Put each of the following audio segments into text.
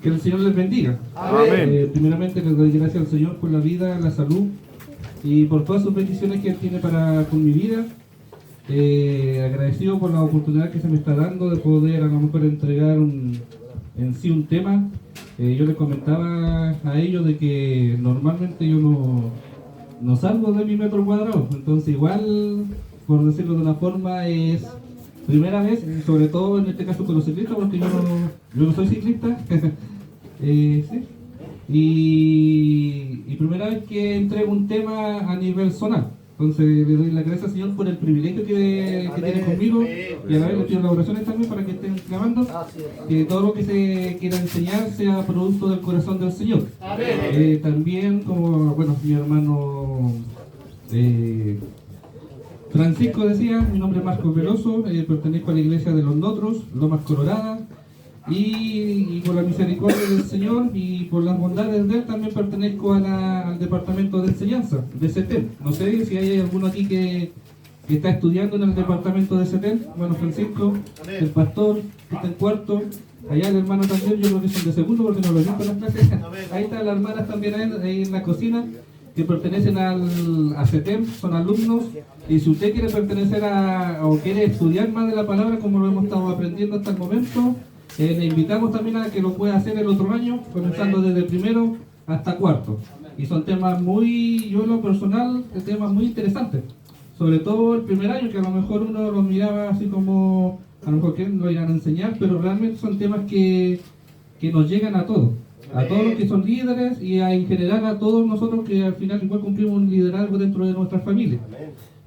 Que el Señor les bendiga. Amén. Primeramente les doy gracias al Señor por la vida, la salud y por todas sus bendiciones que Él tiene con mi vida. Agradecido por la oportunidad que se me está dando de poder a lo mejor entregar un tema. Yo les comentaba a ellos de que normalmente yo no salgo de mi metro cuadrado, entonces igual, por decirlo de una forma, es primera vez, sobre todo en este caso con los ciclistas, porque yo no soy ciclista. Sí. Y primera vez que entrego un tema a nivel zonal. Entonces le doy las gracias al Señor por el privilegio que tiene conmigo, y a la vez le pido las oraciones también para que estén clamando que todo lo que se quiera enseñar sea producto del corazón del Señor. También, como mi hermano Francisco decía, mi nombre es Marcos Veloso, pertenezco a la iglesia de los Notros, Lomas Colorada, y por la misericordia del Señor y por las bondades de Él también pertenezco al departamento de enseñanza de CETEL. No sé si hay alguno aquí que está estudiando en el departamento de CETEL. Bueno, Francisco, el pastor, que está en cuarto, allá el hermano también, yo creo que son de segundo porque no lo he visto en las clases. Ahí están las hermanas también ahí en la cocina, que pertenecen a CETEL, son alumnos, y si usted quiere pertenecer o quiere estudiar más de la palabra como lo hemos estado aprendiendo hasta el momento, le invitamos también a que lo pueda hacer el otro año, comenzando desde primero hasta cuarto. Y son temas yo en lo personal, temas muy interesantes. Sobre todo el primer año, que a lo mejor uno lo miraba así como, a lo mejor que lo irán a enseñar, pero realmente son temas que nos llegan a todos los que son líderes y en general a todos nosotros que al final igual cumplimos un liderazgo dentro de nuestras familias.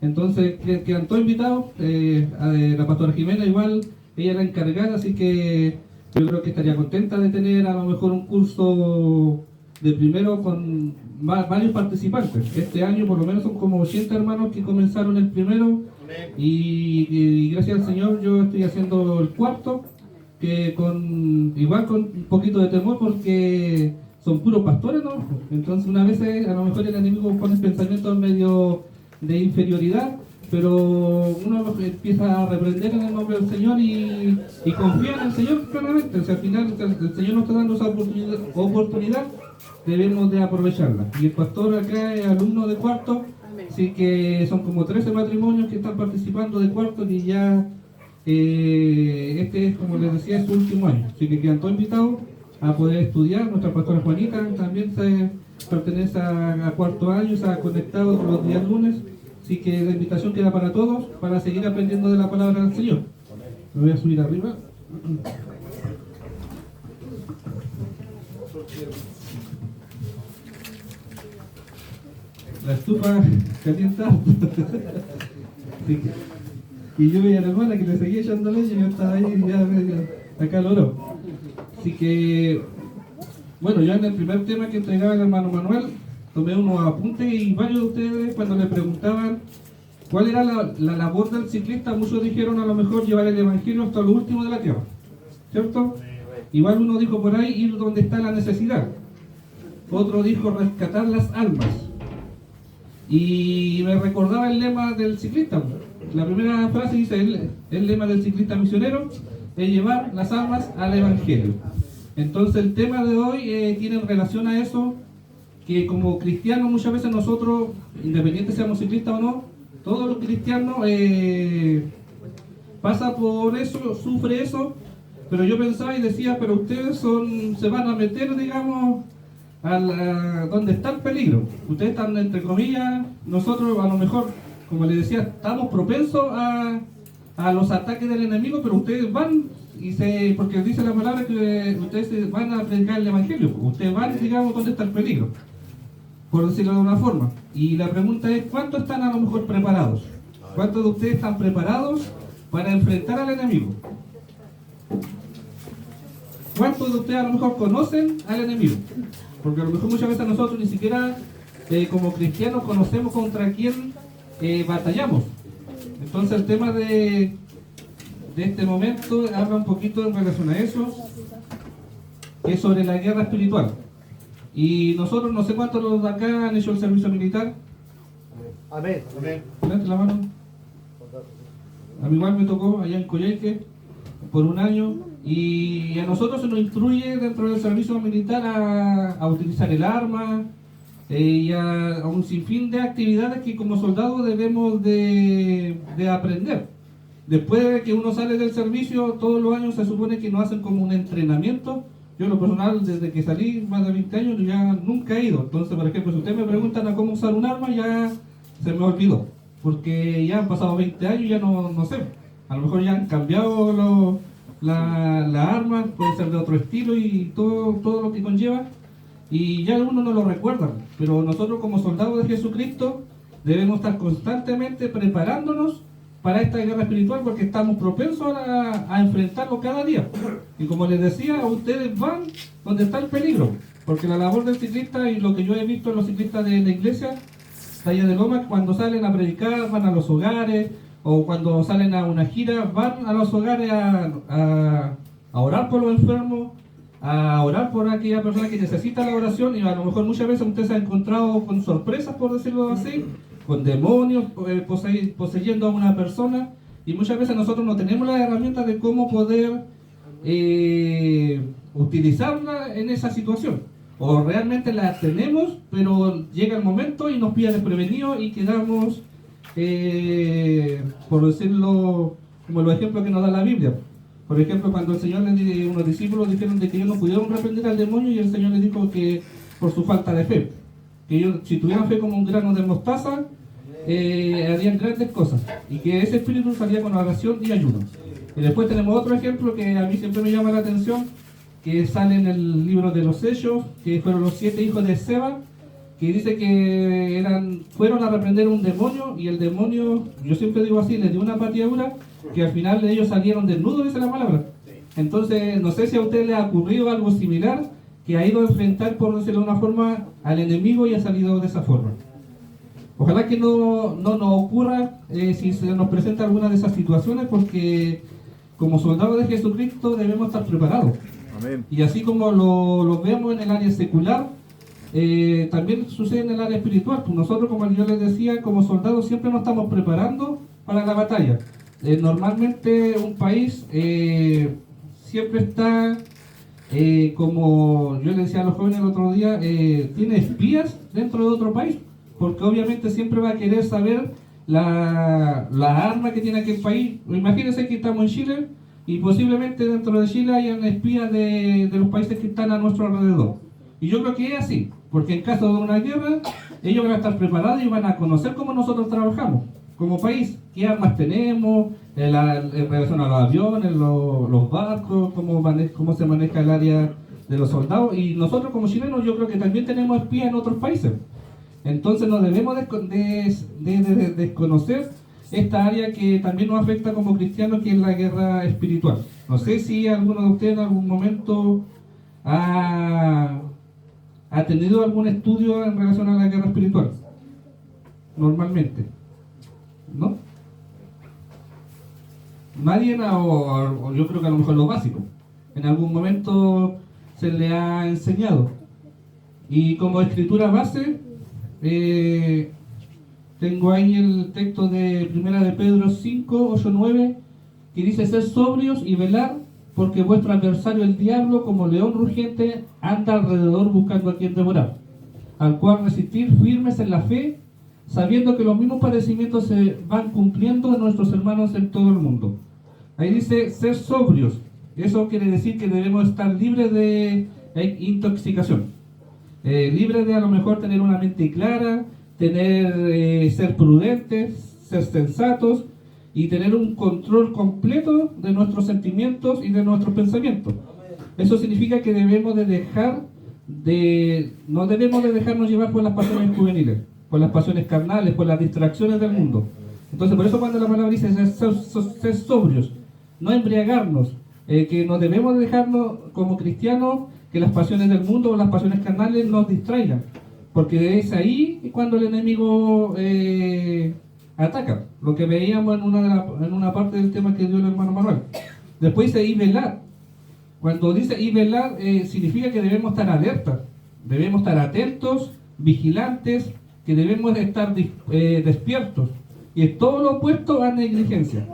Entonces quedan todos invitados, la pastora Jimena igual, ella era encargada, así que yo creo que estaría contenta de tener a lo mejor un curso de primero con varios participantes. Este año por lo menos son como 80 hermanos que comenzaron el primero, y gracias al Señor yo estoy haciendo el cuarto, que igual con un poquito de temor porque son puros pastores, ¿no? Entonces una vez a lo mejor el enemigo pone pensamientos medio de inferioridad, pero uno empieza a reprender en el nombre del Señor y confía en el Señor claramente. O sea, al final el Señor nos está dando esa oportunidad, debemos de aprovecharla. Y el pastor acá es alumno de cuarto, así que son como 13 matrimonios que están participando de cuarto, y ya este es, como les decía, es su último año. Así que quedan todos invitados a poder estudiar. Nuestra pastora Juanita también pertenece a cuarto año, se ha conectado los días lunes. Así que la invitación queda para todos, para seguir aprendiendo de la palabra del Señor. Me voy a subir arriba. La estufa calienta. Y yo veía a la hermana que le seguía echando leche y yo estaba ahí ya medio acalorado. Así que, bueno, yo en el primer tema que entregaba el hermano Manuel, tomé unos apuntes, y varios de ustedes cuando le preguntaban cuál era la labor del ciclista, muchos dijeron a lo mejor llevar el evangelio hasta lo último de la tierra, ¿cierto? Igual uno dijo por ahí ir donde está la necesidad, otro dijo rescatar las almas, y me recordaba el lema del ciclista. La primera frase dice, el lema del ciclista misionero es llevar las almas al evangelio. Entonces el tema de hoy tiene en relación a eso, que como cristianos muchas veces nosotros, independiente seamos ciclistas o no, todos los cristianos pasa por eso, sufre eso, pero yo pensaba y decía, pero ustedes se van a meter, digamos, donde está el peligro. Ustedes están, entre comillas, nosotros a lo mejor, como les decía, estamos propensos a los ataques del enemigo, pero ustedes van porque dice la palabra que ustedes van a predicar el evangelio, ustedes van, digamos, donde está el peligro, por decirlo de una forma. Y la pregunta es, ¿cuántos están a lo mejor preparados? ¿Cuántos de ustedes están preparados para enfrentar al enemigo? ¿Cuántos de ustedes a lo mejor conocen al enemigo? Porque a lo mejor muchas veces nosotros ni siquiera como cristianos conocemos contra quién batallamos. Entonces el tema de este momento habla un poquito en relación a eso, que es sobre la guerra espiritual. Y nosotros, no sé cuántos de acá han hecho el servicio militar. Amén. Amén. Levante la mano. A mí igual me tocó allá en Coyhaique por un año. Y a nosotros se nos instruye dentro del servicio militar a utilizar el arma y a un sinfín de actividades que como soldados debemos de aprender. Después de que uno sale del servicio, todos los años se supone que nos hacen como un entrenamiento. Yo en lo personal, desde que salí, más de 20 años, ya nunca he ido. Entonces, por ejemplo, si ustedes me preguntan a cómo usar un arma, ya se me olvidó. Porque ya han pasado 20 años y ya no sé. A lo mejor ya han cambiado la arma, puede ser de otro estilo y todo lo que conlleva. Y ya uno no lo recuerda. Pero nosotros como soldados de Jesucristo debemos estar constantemente preparándonos para esta guerra espiritual porque estamos propensos a enfrentarlo cada día. Y como les decía, ustedes van donde está el peligro, porque la labor del ciclista y lo que yo he visto en los ciclistas de la iglesia, Talla de Loma, cuando salen a predicar, van a los hogares, o cuando salen a una gira, van a los hogares a orar por los enfermos, a orar por aquella persona que necesita la oración, y a lo mejor muchas veces usted se ha encontrado con sorpresas, por decirlo así, con demonios poseyendo a una persona, y muchas veces nosotros no tenemos las herramientas de cómo poder utilizarla en esa situación, o realmente la tenemos, pero llega el momento y nos pilla desprevenidos y quedamos, por decirlo, como los ejemplos que nos da la Biblia. Por ejemplo, cuando el Señor unos discípulos dijeron de que ellos no pudieron reprender al demonio, y el Señor les dijo que por su falta de fe, que ellos, si tuvieran fe como un grano de mostaza, harían grandes cosas, y que ese espíritu salía con oración y ayuno. Y después tenemos otro ejemplo que a mí siempre me llama la atención, que sale en el libro de los Hechos, que fueron los 7 hijos de Seba, que dice que fueron a reprender un demonio, y el demonio, yo siempre digo así, les dio una pateadura que al final ellos salieron desnudos, dice la palabra. Entonces, no sé si a usted le ha ocurrido algo similar, que ha ido a enfrentar, por decirlo de una forma, al enemigo y ha salido de esa forma. Ojalá que no nos ocurra si se nos presenta alguna de esas situaciones, porque como soldados de Jesucristo debemos estar preparados. Amén. Y así como lo vemos en el área secular, también sucede en el área espiritual. Pues nosotros, como yo les decía, como soldados siempre nos estamos preparando para la batalla. Normalmente un país siempre está, como yo le decía a los jóvenes el otro día, tiene espías dentro de otro país, porque obviamente siempre va a querer saber la arma que tiene aquel país. Imagínense que estamos en Chile y posiblemente dentro de Chile hayan espías de los países que están a nuestro alrededor. Y yo creo que es así, porque en caso de una guerra, ellos van a estar preparados y van a conocer cómo nosotros trabajamos como país, qué armas tenemos, en relación a los aviones, los barcos, cómo se maneja el área de los soldados. Y nosotros como chilenos yo creo que también tenemos espías en otros países. Entonces no debemos desconocer esta área que también nos afecta como cristianos, que es la guerra espiritual. No sé si alguno de ustedes en algún momento ha tenido algún estudio en relación a la guerra espiritual. Normalmente, ¿no? Nadie, o yo creo que a lo mejor lo básico. En algún momento se le ha enseñado. Y como escritura base, tengo ahí el texto de 1 de Pedro 5, 8, 9, que dice: sed sobrios y velar, porque vuestro adversario el diablo, como león rugiente, anda alrededor buscando a quien devorar, al cual resistir firmes en la fe, sabiendo que los mismos padecimientos se van cumpliendo en nuestros hermanos en todo el mundo. Ahí dice ser sobrios. Eso quiere decir que debemos estar libres de intoxicación, libres de a lo mejor tener una mente clara, ser prudentes, ser sensatos y tener un control completo de nuestros sentimientos y de nuestros pensamientos. Eso significa que no debemos de dejarnos llevar por las pasiones juveniles, por las pasiones carnales, por las distracciones del mundo. Entonces, por eso cuando la palabra dice ser sobrios, no embriagarnos, que no debemos dejarnos como cristianos que las pasiones del mundo o las pasiones carnales nos distraigan, porque es ahí cuando el enemigo ataca, lo que veíamos en una parte del tema que dio el hermano Manuel. Después dice y velar. Cuando dice y velar, significa que debemos estar alertas, debemos estar atentos, vigilantes, que debemos estar despiertos, y es todo lo opuesto a negligencia.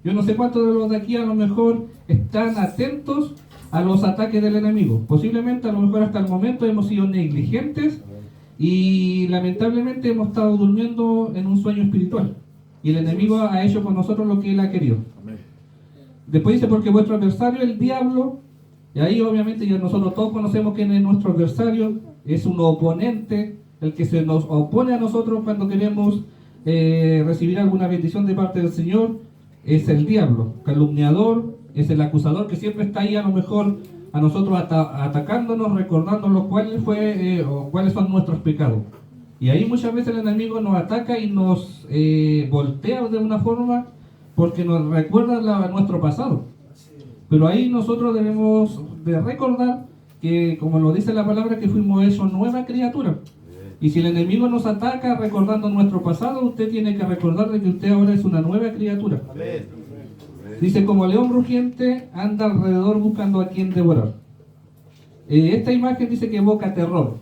Yo no sé cuántos de los de aquí a lo mejor están atentos a los ataques del enemigo. Posiblemente a lo mejor hasta el momento hemos sido negligentes y lamentablemente hemos estado durmiendo en un sueño espiritual. Y el enemigo ha hecho con nosotros lo que él ha querido. Después dice, porque vuestro adversario, el diablo, y ahí obviamente ya nosotros todos conocemos quién es nuestro adversario, es un oponente, el que se nos opone a nosotros cuando queremos recibir alguna bendición de parte del Señor, es el diablo, calumniador, es el acusador que siempre está ahí a lo mejor a nosotros atacándonos, recordándonos cuáles son nuestros pecados. Y ahí muchas veces el enemigo nos ataca y nos voltea de una forma porque nos recuerda nuestro pasado. Pero ahí nosotros debemos de recordar que, como lo dice la palabra, que fuimos hechos nueva criatura. Y si el enemigo nos ataca recordando nuestro pasado, usted tiene que recordar de que usted ahora es una nueva criatura. Dice, como león rugiente, anda alrededor buscando a quien devorar. Esta imagen dice que evoca terror.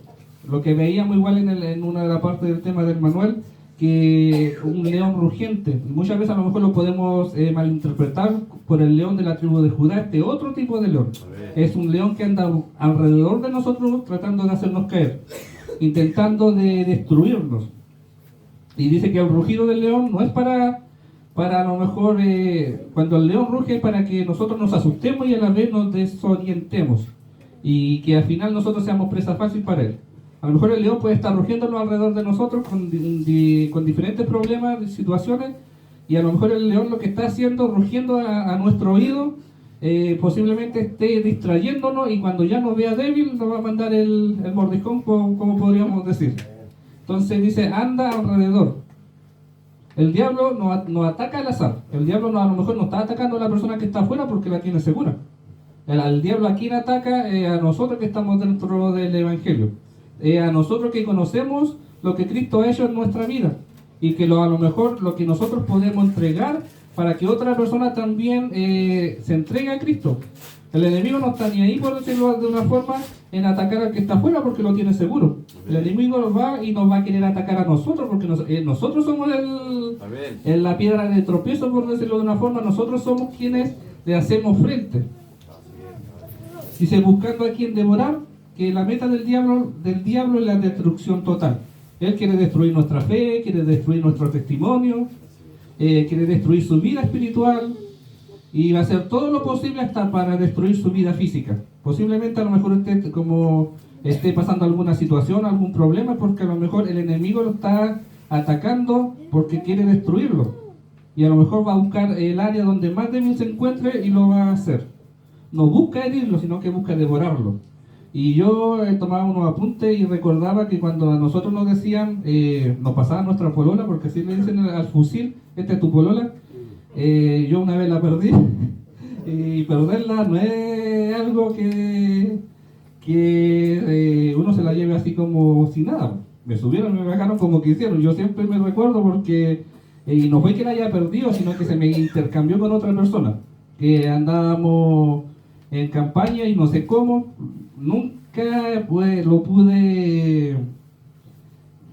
Lo que veíamos igual en una de las partes del tema del manual, que un león rugiente, muchas veces a lo mejor lo podemos malinterpretar por el león de la tribu de Judá, este otro tipo de león. Es un león que anda alrededor de nosotros tratando de hacernos caer, intentando de destruirnos. Y dice que el rugido del león no es para a lo mejor, cuando el león ruge es para que nosotros nos asustemos y a la vez nos desorientemos. Y que al final nosotros seamos presa fácil para él. A lo mejor el león puede estar rugiéndonos alrededor de nosotros con diferentes problemas, situaciones, y a lo mejor el león lo que está haciendo, rugiendo a nuestro oído, posiblemente esté distrayéndonos, y cuando ya nos vea débil nos va a mandar el mordiscón, como podríamos decir. Entonces dice, anda alrededor. El diablo nos ataca al azar. El diablo a lo mejor no está atacando a la persona que está afuera porque la tiene segura. El diablo a quien ataca a nosotros que estamos dentro del Evangelio. A nosotros que conocemos lo que Cristo ha hecho en nuestra vida y que a lo mejor lo que nosotros podemos entregar para que otra persona también se entregue a Cristo. El enemigo no está ni ahí, por decirlo de una forma, en atacar al que está afuera porque lo tiene seguro. El enemigo va y nos va a querer atacar a nosotros porque nosotros somos la piedra de tropiezo, por decirlo de una forma. Nosotros somos quienes le hacemos frente. Dice, buscando a quien devorar, que la meta del diablo es la destrucción total. Él quiere destruir nuestra fe, quiere destruir nuestro testimonio, quiere destruir su vida espiritual y va a hacer todo lo posible hasta para destruir su vida física. Posiblemente a lo mejor esté pasando alguna situación, algún problema, porque a lo mejor el enemigo lo está atacando porque quiere destruirlo. Y a lo mejor va a buscar el área donde más débil se encuentre y lo va a hacer. No busca herirlo, sino que busca devorarlo. Y yo tomaba unos apuntes y recordaba que cuando a nosotros nos decían, nos pasaban nuestra polola, porque así le dicen al fusil, esta es tu polola, yo una vez la perdí, y perderla no es algo que uno se la lleve así como sin nada. Me subieron, me bajaron como quisieron. Yo siempre me recuerdo porque, y no fue que la haya perdido, sino que se me intercambió con otra persona, que andábamos en campaña y no sé cómo, nunca pues lo pude,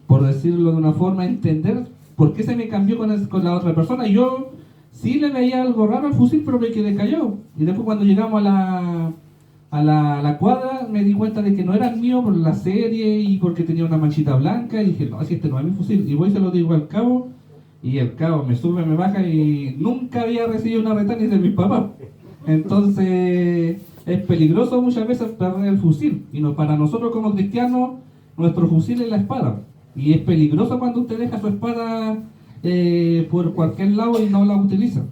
por decirlo de una forma, entender por qué se me cambió con la otra persona. Yo sí le veía algo raro al fusil, pero me quedé callado. Y después cuando llegamos a la cuadra me di cuenta de que no era el mío por la serie y porque tenía una manchita blanca, y dije, no, si este no es mi fusil. Y voy y se lo digo al cabo, y el cabo me sube, me baja, y nunca había recibido una retana ni de mis papás. Entonces es peligroso muchas veces perder el fusil, y para nosotros como cristianos nuestro fusil es la espada, y es peligroso cuando usted deja su espada por cualquier lado y no la utiliza.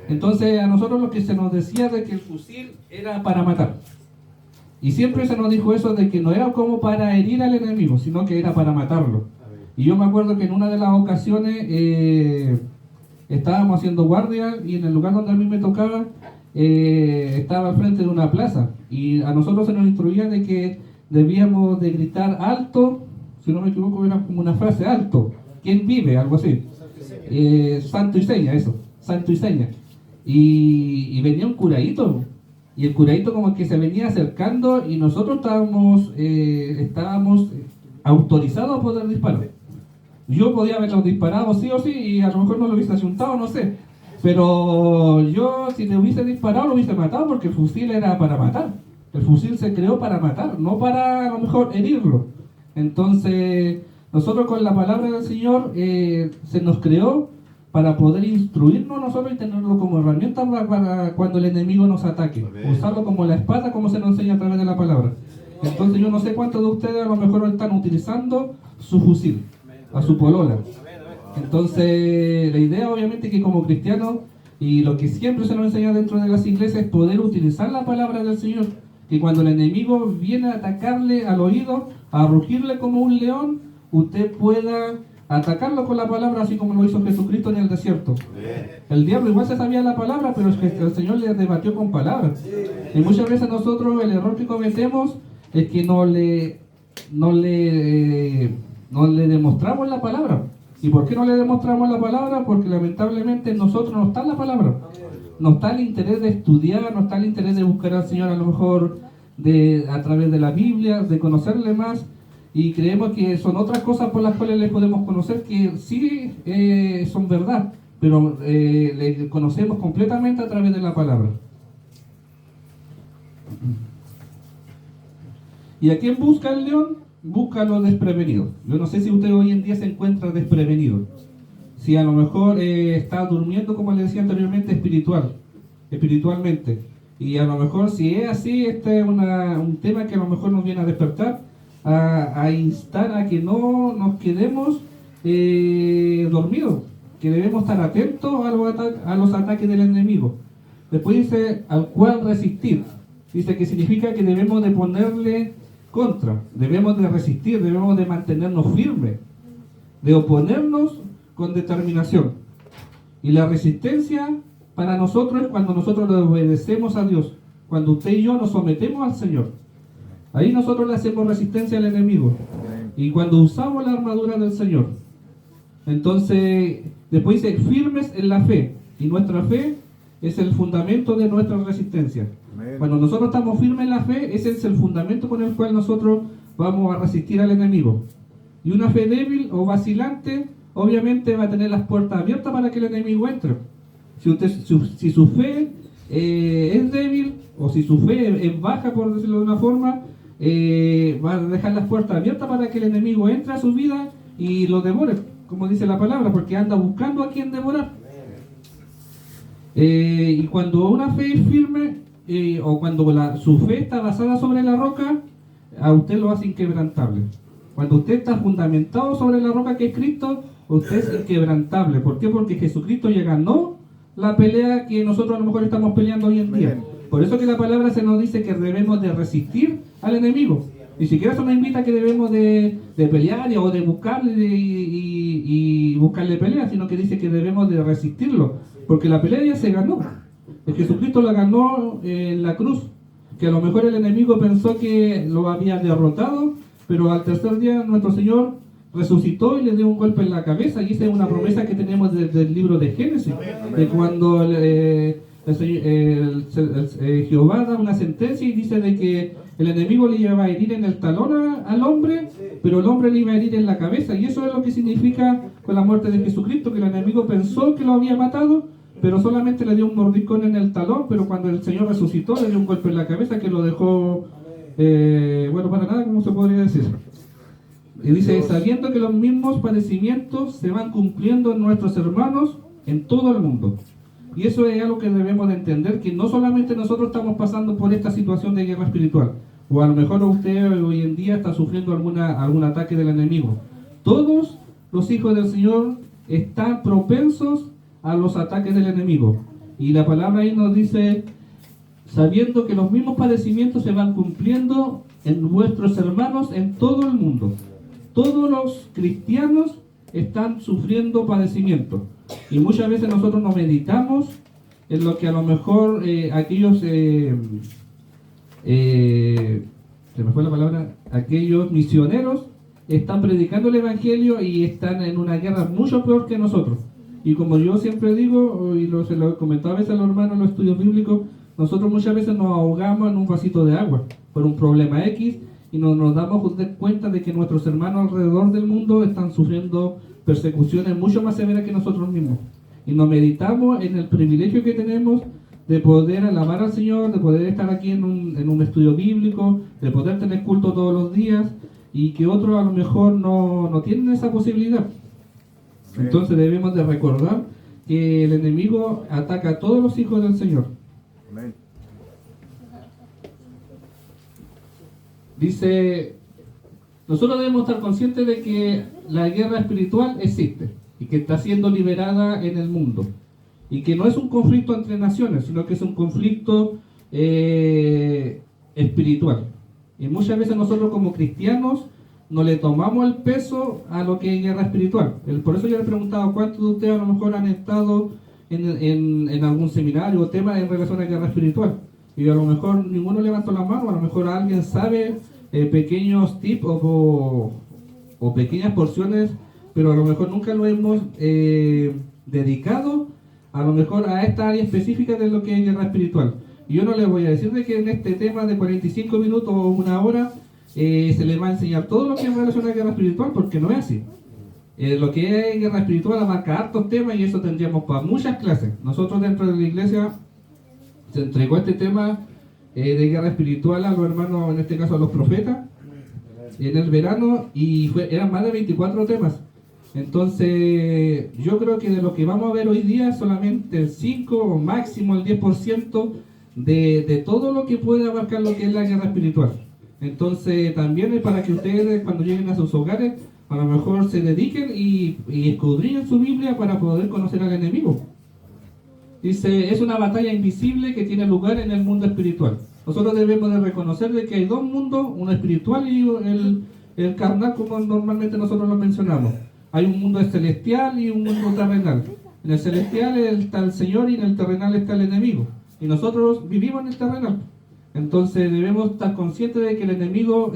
Entonces a nosotros lo que se nos decía de que el fusil era para matar, y siempre se nos dijo eso de que no era como para herir al enemigo, sino que era para matarlo. Y yo me acuerdo que en una de las ocasiones estábamos haciendo guardia, y en el lugar donde a mí me tocaba estaba al frente de una plaza, y a nosotros se nos instruía de que debíamos de gritar alto, si no me equivoco era como una frase, alto, ¿quién vive? Algo así, santo y seña, eso, santo y seña. Y venía un curadito, y el curadito como que se venía acercando, y nosotros estábamos autorizados a poder disparar. Yo podía haberlo disparado sí o sí, y a lo mejor no lo hubiese asuntado, no sé. Pero yo, si le hubiese disparado, lo hubiese matado porque el fusil era para matar. El fusil se creó para matar, no para a lo mejor herirlo. Entonces, nosotros con la palabra del Señor se nos creó para poder instruirnos nosotros y tenerlo como herramienta para cuando el enemigo nos ataque. Usarlo como la espada, como se nos enseña a través de la palabra. Entonces, yo no sé cuántos de ustedes a lo mejor están utilizando su fusil, a su polola. Entonces, la idea obviamente es que como cristianos, y lo que siempre se nos enseña dentro de las iglesias, es poder utilizar la palabra del Señor. Que cuando el enemigo viene a atacarle al oído, a rugirle como un león, usted pueda atacarlo con la palabra, así como lo hizo Jesucristo en el desierto. El diablo igual se sabía la palabra, pero es que el Señor le debatió con palabras. Y muchas veces nosotros el error que cometemos es que no le demostramos la palabra. ¿Y por qué no le demostramos la palabra? Porque lamentablemente en nosotros no está la palabra. No está el interés de estudiar, no está el interés de buscar al Señor a lo mejor a través de la Biblia, de conocerle más. Y creemos que son otras cosas por las cuales le podemos conocer que sí son verdad, pero le conocemos completamente a través de la palabra. ¿Y a quién busca el león? Busca a los desprevenidos. Yo no sé si usted hoy en día se encuentra desprevenido. Si a lo mejor está durmiendo, como le decía anteriormente, espiritualmente. Y a lo mejor si es así, este es un tema que a lo mejor nos viene a despertar, a instar a que no nos quedemos dormidos, que debemos estar atentos a los ataques del enemigo. Después dice, al cual resistir. Dice que significa que debemos de ponerle contra, debemos de resistir, debemos de mantenernos firmes, de oponernos con determinación. Y la resistencia para nosotros es cuando nosotros le obedecemos a Dios, cuando usted y yo nos sometemos al Señor. Ahí nosotros le hacemos resistencia al enemigo. Y cuando usamos la armadura del Señor. Entonces, después dice, firmes en la fe. Y nuestra fe es el fundamento de nuestra resistencia. Cuando nosotros estamos firmes en la fe, ese es el fundamento con el cual nosotros vamos a resistir al enemigo. Y una fe débil o vacilante, obviamente va a tener las puertas abiertas para que el enemigo entre. Si su fe es débil, o si su fe es baja, por decirlo de una forma, va a dejar las puertas abiertas para que el enemigo entre a su vida y lo devore, como dice la palabra, porque anda buscando a quien devorar. Y cuando una fe es firme, o cuando su fe está basada sobre la roca, a usted lo hace inquebrantable. Cuando usted está fundamentado sobre la roca que es Cristo, usted es inquebrantable. ¿Por qué? Porque Jesucristo ya ganó la pelea que nosotros a lo mejor estamos peleando hoy en día. Por eso que la palabra se nos dice que debemos de resistir al enemigo. Ni siquiera eso nos invita a que debemos de pelear o de buscarle y buscarle pelea, sino que dice que debemos de resistirlo. Porque la pelea ya se ganó. El Jesucristo la ganó en la cruz. Que a lo mejor el enemigo pensó que lo había derrotado, pero al tercer día nuestro Señor resucitó y le dio un golpe en la cabeza. Y esa es una promesa que tenemos desde el libro de Génesis. De cuando Jehová da una sentencia y dice de que el enemigo le iba a herir en el talón al hombre, pero el hombre le iba a herir en la cabeza. Y eso es lo que significa con la muerte de Jesucristo, que el enemigo pensó que lo había matado, pero solamente le dio un mordiscón en el talón, pero cuando el Señor resucitó le dio un golpe en la cabeza que lo dejó, para nada, como se podría decir. Y dice, sabiendo que los mismos padecimientos se van cumpliendo en nuestros hermanos en todo el mundo. Y eso es algo que debemos de entender, que no solamente nosotros estamos pasando por esta situación de guerra espiritual, o a lo mejor usted hoy en día está sufriendo algún ataque del enemigo. Todos los hijos del Señor están propensos a los ataques del enemigo. Y la palabra ahí nos dice, sabiendo que los mismos padecimientos se van cumpliendo en vuestros hermanos en todo el mundo. Todos los cristianos están sufriendo padecimientos. Y muchas veces nosotros nos meditamos en lo que a lo mejor aquellos misioneros están predicando el evangelio y están en una guerra mucho peor que nosotros. Y como yo siempre digo, y se lo he comentado a veces a los hermanos en los estudios bíblicos, nosotros muchas veces nos ahogamos en un vasito de agua por un problema X y nos damos cuenta de que nuestros hermanos alrededor del mundo están sufriendo persecuciones mucho más severas que nosotros mismos. y nos meditamos en el privilegio que tenemos de poder alabar al Señor, de poder estar aquí en un estudio bíblico, de poder tener culto todos los días, y que otros a lo mejor no tienen esa posibilidad. Entonces debemos de recordar que el enemigo ataca a todos los hijos del Señor. Amén. Dice, nosotros debemos estar conscientes de que la guerra espiritual existe y que está siendo liberada en el mundo. Y que no es un conflicto entre naciones, sino que es un conflicto espiritual. Y muchas veces nosotros como cristianos no le tomamos el peso a lo que es guerra espiritual. Por eso yo le he preguntado cuántos de ustedes a lo mejor han estado en algún seminario o tema en relación a guerra espiritual. Y a lo mejor ninguno levantó la mano, a lo mejor alguien sabe pequeños tips o pequeñas porciones, pero a lo mejor nunca lo hemos dedicado a lo mejor a esta área específica de lo que es guerra espiritual. Y yo no les voy a decir de que en este tema de 45 minutos o una hora se les va a enseñar todo lo que es en relación a guerra espiritual, porque no es así. Lo que es guerra espiritual abarca hartos temas y eso tendríamos para muchas clases. Nosotros dentro de la iglesia se entregó este tema de guerra espiritual a los hermanos, en este caso a los profetas, en el verano, y eran más de 24 temas. Entonces yo creo que de lo que vamos a ver hoy día solamente el 5 o máximo el 10% de todo lo que puede abarcar lo que es la guerra espiritual. Entonces también es para que ustedes cuando lleguen a sus hogares a lo mejor se dediquen y escudriñen su Biblia para poder conocer al enemigo. Dice, es una batalla invisible que tiene lugar en el mundo espiritual. Nosotros debemos de reconocer de que hay dos mundos, uno espiritual y el carnal, como normalmente nosotros lo mencionamos. Hay un mundo celestial y un mundo terrenal. En el celestial está el Señor y en el terrenal está el enemigo. Y nosotros vivimos en el terrenal. Entonces debemos estar conscientes de que el enemigo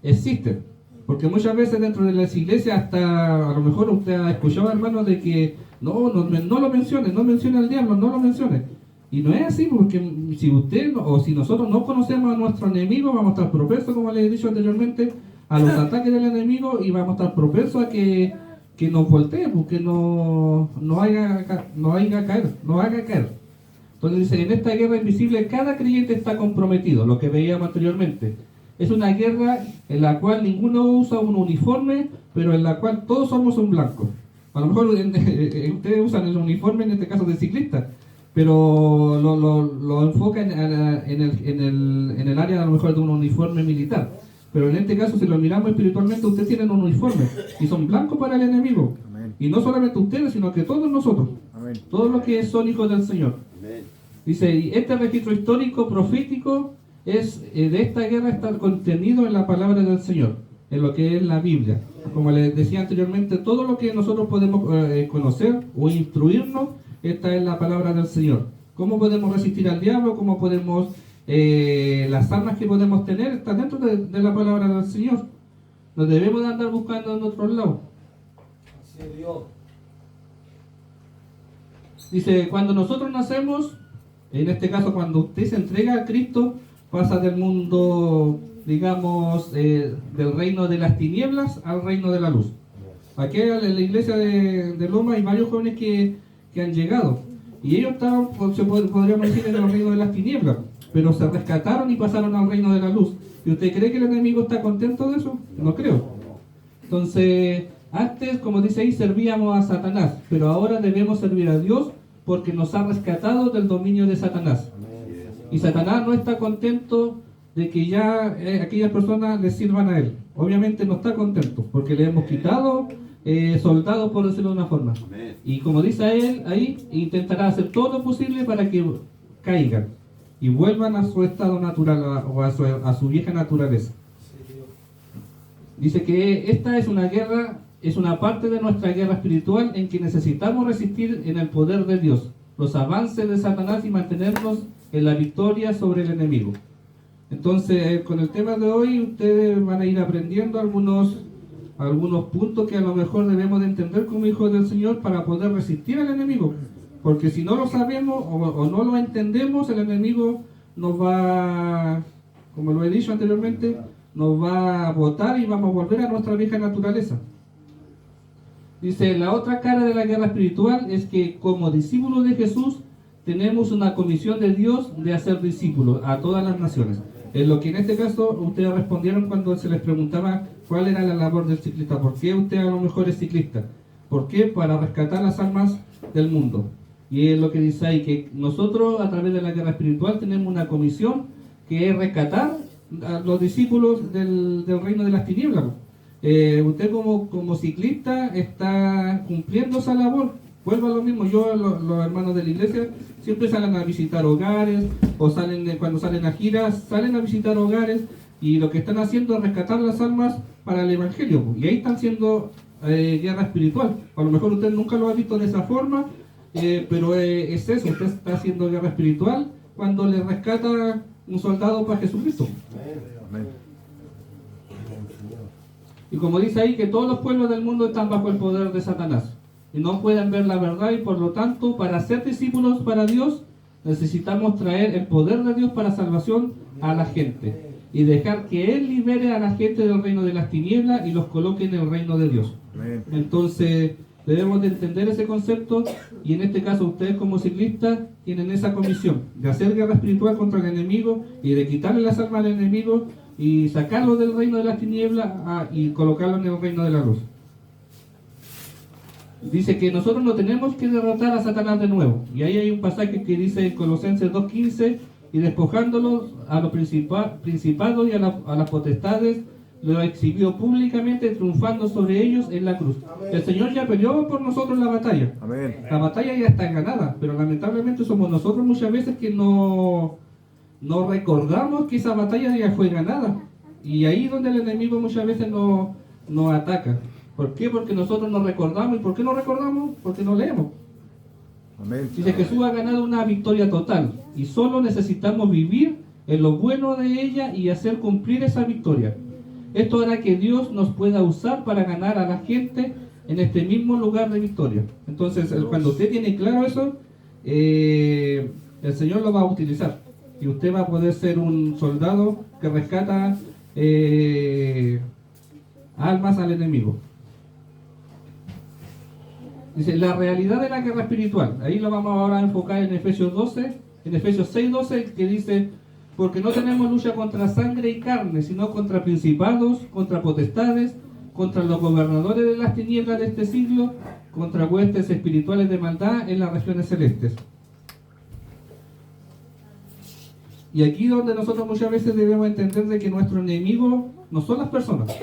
existe. Porque muchas veces dentro de las iglesias, hasta a lo mejor usted ha escuchado, hermanos, de que no lo mencione, no mencione al diablo, no lo mencione. Y no es así, porque si usted o si nosotros no conocemos a nuestro enemigo, vamos a estar propensos, como les he dicho anteriormente, a los ataques del enemigo, y vamos a estar propensos a que nos voltee, porque no haga caer. Entonces dice, en esta guerra invisible cada creyente está comprometido, lo que veíamos anteriormente. Es una guerra en la cual ninguno usa un uniforme, pero en la cual todos somos un blanco. A lo mejor ustedes usan el uniforme, en este caso de ciclista, pero lo enfocan en el área a lo mejor de un uniforme militar. Pero en este caso, si lo miramos espiritualmente, ustedes tienen un uniforme y son blancos para el enemigo. Amén. Y no solamente ustedes, sino que todos nosotros. Amén. Todos los que son hijos del Señor. Amén. Dice, y este registro histórico, profético, de esta guerra está contenido en la palabra del Señor, en lo que es la Biblia. Como les decía anteriormente, todo lo que nosotros podemos conocer o instruirnos, está en la palabra del Señor. ¿Cómo podemos resistir al diablo? ¿Cómo podemos... las armas que podemos tener están dentro de la palabra del Señor. No debemos de andar buscando en otros lados. Dice, cuando nosotros nacemos, en este caso cuando usted se entrega a Cristo, pasa del mundo, digamos, del reino de las tinieblas al reino de la luz. Aquí en la iglesia de Loma hay varios jóvenes que han llegado, y ellos estaban, podríamos decir, en el reino de las tinieblas, pero se rescataron y pasaron al reino de la luz. ¿Y usted cree que el enemigo está contento de eso? No creo. Entonces, antes, como dice ahí, servíamos a Satanás, pero ahora debemos servir a Dios porque nos ha rescatado del dominio de Satanás. Y Satanás no está contento de que ya aquellas personas le sirvan a él. Obviamente no está contento porque le hemos quitado soldados, por decirlo de una forma. Y como dice él ahí, intentará hacer todo lo posible para que caigan y vuelvan a su estado natural o a su vieja naturaleza. Dice que esta es una guerra, es una parte de nuestra guerra espiritual en que necesitamos resistir en el poder de Dios, los avances de Satanás y mantenernos en la victoria sobre el enemigo. Entonces, con el tema de hoy, ustedes van a ir aprendiendo algunos puntos que a lo mejor debemos de entender como hijos del Señor para poder resistir al enemigo. Porque si no lo sabemos o no lo entendemos, el enemigo nos va, como lo he dicho anteriormente, nos va a botar y vamos a volver a nuestra vieja naturaleza. Dice, la otra cara de la guerra espiritual es que como discípulos de Jesús tenemos una comisión de Dios de hacer discípulos a todas las naciones. En lo que en este caso ustedes respondieron cuando se les preguntaba cuál era la labor del ciclista. ¿Por qué usted a lo mejor es ciclista? ¿Por qué? Para rescatar las almas del mundo. Y es lo que dice ahí, que nosotros a través de la guerra espiritual tenemos una comisión que es rescatar a los discípulos del reino de las tinieblas. Usted como ciclista está cumpliendo esa labor. Vuelvo a lo mismo, los hermanos de la iglesia siempre salen a visitar hogares, o cuando salen a giras, salen a visitar hogares, y lo que están haciendo es rescatar las almas para el evangelio, y ahí están haciendo guerra espiritual. A lo mejor usted nunca lo ha visto de esa forma, pero es eso, usted está haciendo guerra espiritual cuando le rescata un soldado para Jesucristo. Amén. Y como dice ahí, que todos los pueblos del mundo están bajo el poder de Satanás y no pueden ver la verdad, y por lo tanto, para ser discípulos para Dios, necesitamos traer el poder de Dios para salvación a la gente y dejar que Él libere a la gente del reino de las tinieblas y los coloque en el reino de Dios. Amén. Entonces, debemos de entender ese concepto, y en este caso ustedes como ciclistas tienen esa comisión de hacer guerra espiritual contra el enemigo y de quitarle las almas al enemigo y sacarlo del reino de las tinieblas y colocarlo en el reino de la luz. Dice que nosotros no tenemos que derrotar a Satanás de nuevo. Y ahí hay un pasaje que dice en Colosenses 2:15, y despojándolos a los principados y a las potestades, lo exhibió públicamente, triunfando sobre ellos en la cruz. El Señor ya peleó por nosotros la batalla. Amén. La batalla ya está ganada, pero lamentablemente somos nosotros muchas veces que no recordamos que esa batalla ya fue ganada. Y ahí es donde el enemigo muchas veces nos ataca. ¿Por qué? Porque nosotros no recordamos. ¿Y por qué no recordamos? Porque no leemos. Amén. Dice que Jesús ha ganado una victoria total y solo necesitamos vivir en lo bueno de ella y hacer cumplir esa victoria. Esto hará que Dios nos pueda usar para ganar a la gente en este mismo lugar de victoria. Entonces, cuando usted tiene claro eso, el Señor lo va a utilizar y usted va a poder ser un soldado que rescata almas al enemigo. Dice, la realidad de la guerra espiritual. Ahí lo vamos ahora a enfocar en Efesios 6:12, que dice, porque no tenemos lucha contra sangre y carne, sino contra principados, contra potestades, contra los gobernadores de las tinieblas de este siglo, contra huestes espirituales de maldad en las regiones celestes. Y aquí donde nosotros muchas veces debemos entender de que nuestro enemigo no son las personas.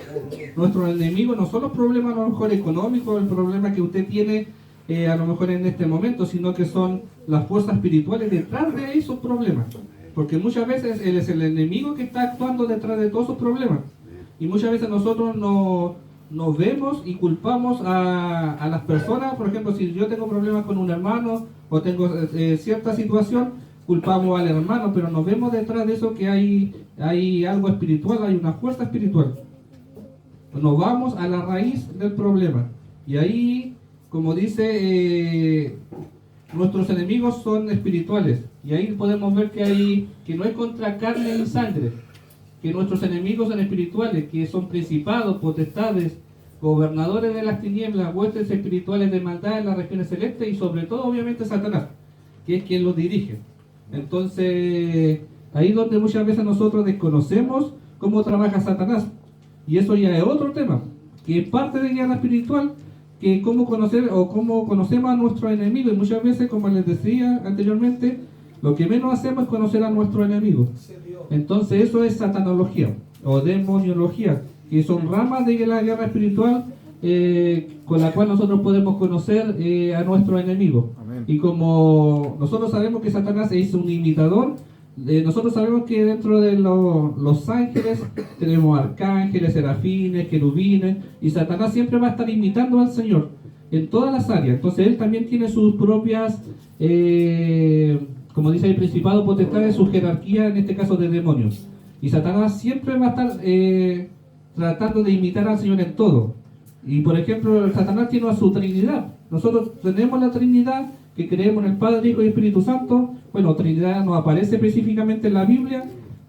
Nuestro enemigo no son los problemas a lo mejor económicos, el problema que usted tiene a lo mejor en este momento, sino que son las fuerzas espirituales detrás de esos problemas. Porque muchas veces él es el enemigo que está actuando detrás de todos esos problemas. Y muchas veces nosotros nos vemos y culpamos a las personas. Por ejemplo, si yo tengo problemas con un hermano o tengo cierta situación, culpamos al hermano, pero nos vemos detrás de eso que hay algo espiritual, hay una fuerza espiritual. Nos vamos a la raíz del problema. Y ahí, como dice, nuestros enemigos son espirituales. Y ahí podemos ver que no es contra carne ni sangre, que nuestros enemigos son espirituales, que son principados, potestades, gobernadores de las tinieblas, huestes espirituales de maldad en las regiones celestes, y sobre todo obviamente Satanás, que es quien los dirige. Entonces, ahí donde muchas veces nosotros desconocemos cómo trabaja Satanás. Y eso ya es otro tema, que es parte de guerra espiritual, que cómo conocer o cómo conocemos a nuestro enemigo. Y muchas veces, como les decía anteriormente, lo que menos hacemos es conocer a nuestro enemigo. Entonces eso es satanología o demoniología, que son ramas de la guerra espiritual con la cual nosotros podemos conocer a nuestro enemigo. Amén. Y como nosotros sabemos que Satanás es un imitador, nosotros sabemos que dentro de los ángeles tenemos arcángeles, serafines, querubines, y Satanás siempre va a estar imitando al Señor en todas las áreas. Entonces él también tiene sus propias como dice el principado, potestades, su jerarquía, en este caso de demonios. Y Satanás siempre va a estar tratando de imitar al Señor en todo. Y por ejemplo, Satanás tiene a su Trinidad. Nosotros tenemos la Trinidad, que creemos en el Padre, Hijo y Espíritu Santo. Bueno, Trinidad no aparece específicamente en la Biblia,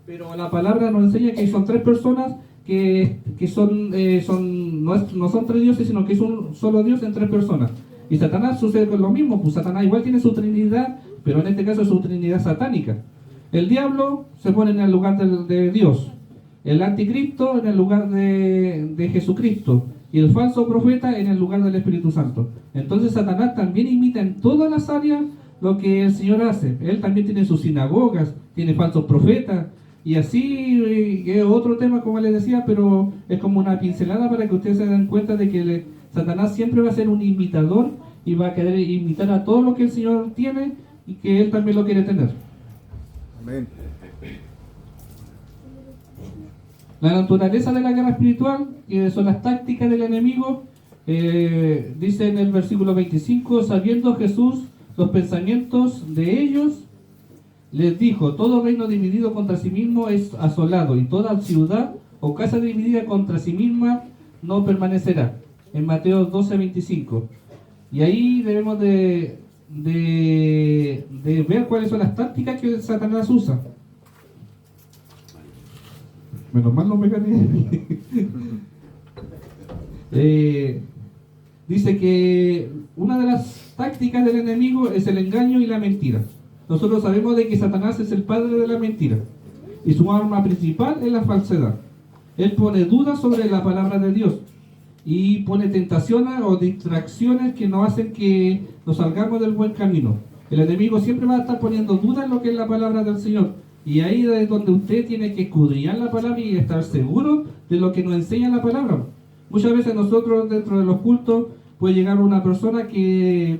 pero la palabra nos enseña que son tres personas que no son tres dioses, sino que es un solo Dios en tres personas. Y Satanás sucede con lo mismo, pues Satanás igual tiene su trinidad, pero en este caso es su trinidad satánica. El diablo se pone en el lugar de Dios, el anticristo en el lugar de Jesucristo, y el falso profeta en el lugar del Espíritu Santo. Entonces Satanás también imita en todas las áreas lo que el Señor hace. Él también tiene sus sinagogas, tiene falsos profetas, y así es otro tema, como les decía, pero es como una pincelada para que ustedes se den cuenta de que Satanás siempre va a ser un imitador y va a querer imitar a todo lo que el Señor tiene y que Él también lo quiere tener. Amén. La naturaleza de la guerra espiritual, que son las tácticas del enemigo, dice en el versículo 25, sabiendo Jesús los pensamientos de ellos, les dijo, todo reino dividido contra sí mismo es asolado, y toda ciudad o casa dividida contra sí misma no permanecerá. En Mateo 12:25. Y ahí debemos de ver cuáles son las tácticas que Satanás usa. Menos mal no me gané. Dice que una de las tácticas del enemigo es el engaño y la mentira. Nosotros sabemos de que Satanás es el padre de la mentira y su arma principal es la falsedad. Él pone dudas sobre la palabra de Dios y pone tentaciones o distracciones que nos hacen que nos salgamos del buen camino. El enemigo siempre va a estar poniendo dudas en lo que es la palabra del Señor. Y ahí es donde usted tiene que escudriñar la palabra y estar seguro de lo que nos enseña la palabra. Muchas veces nosotros dentro de los cultos puede llegar una persona que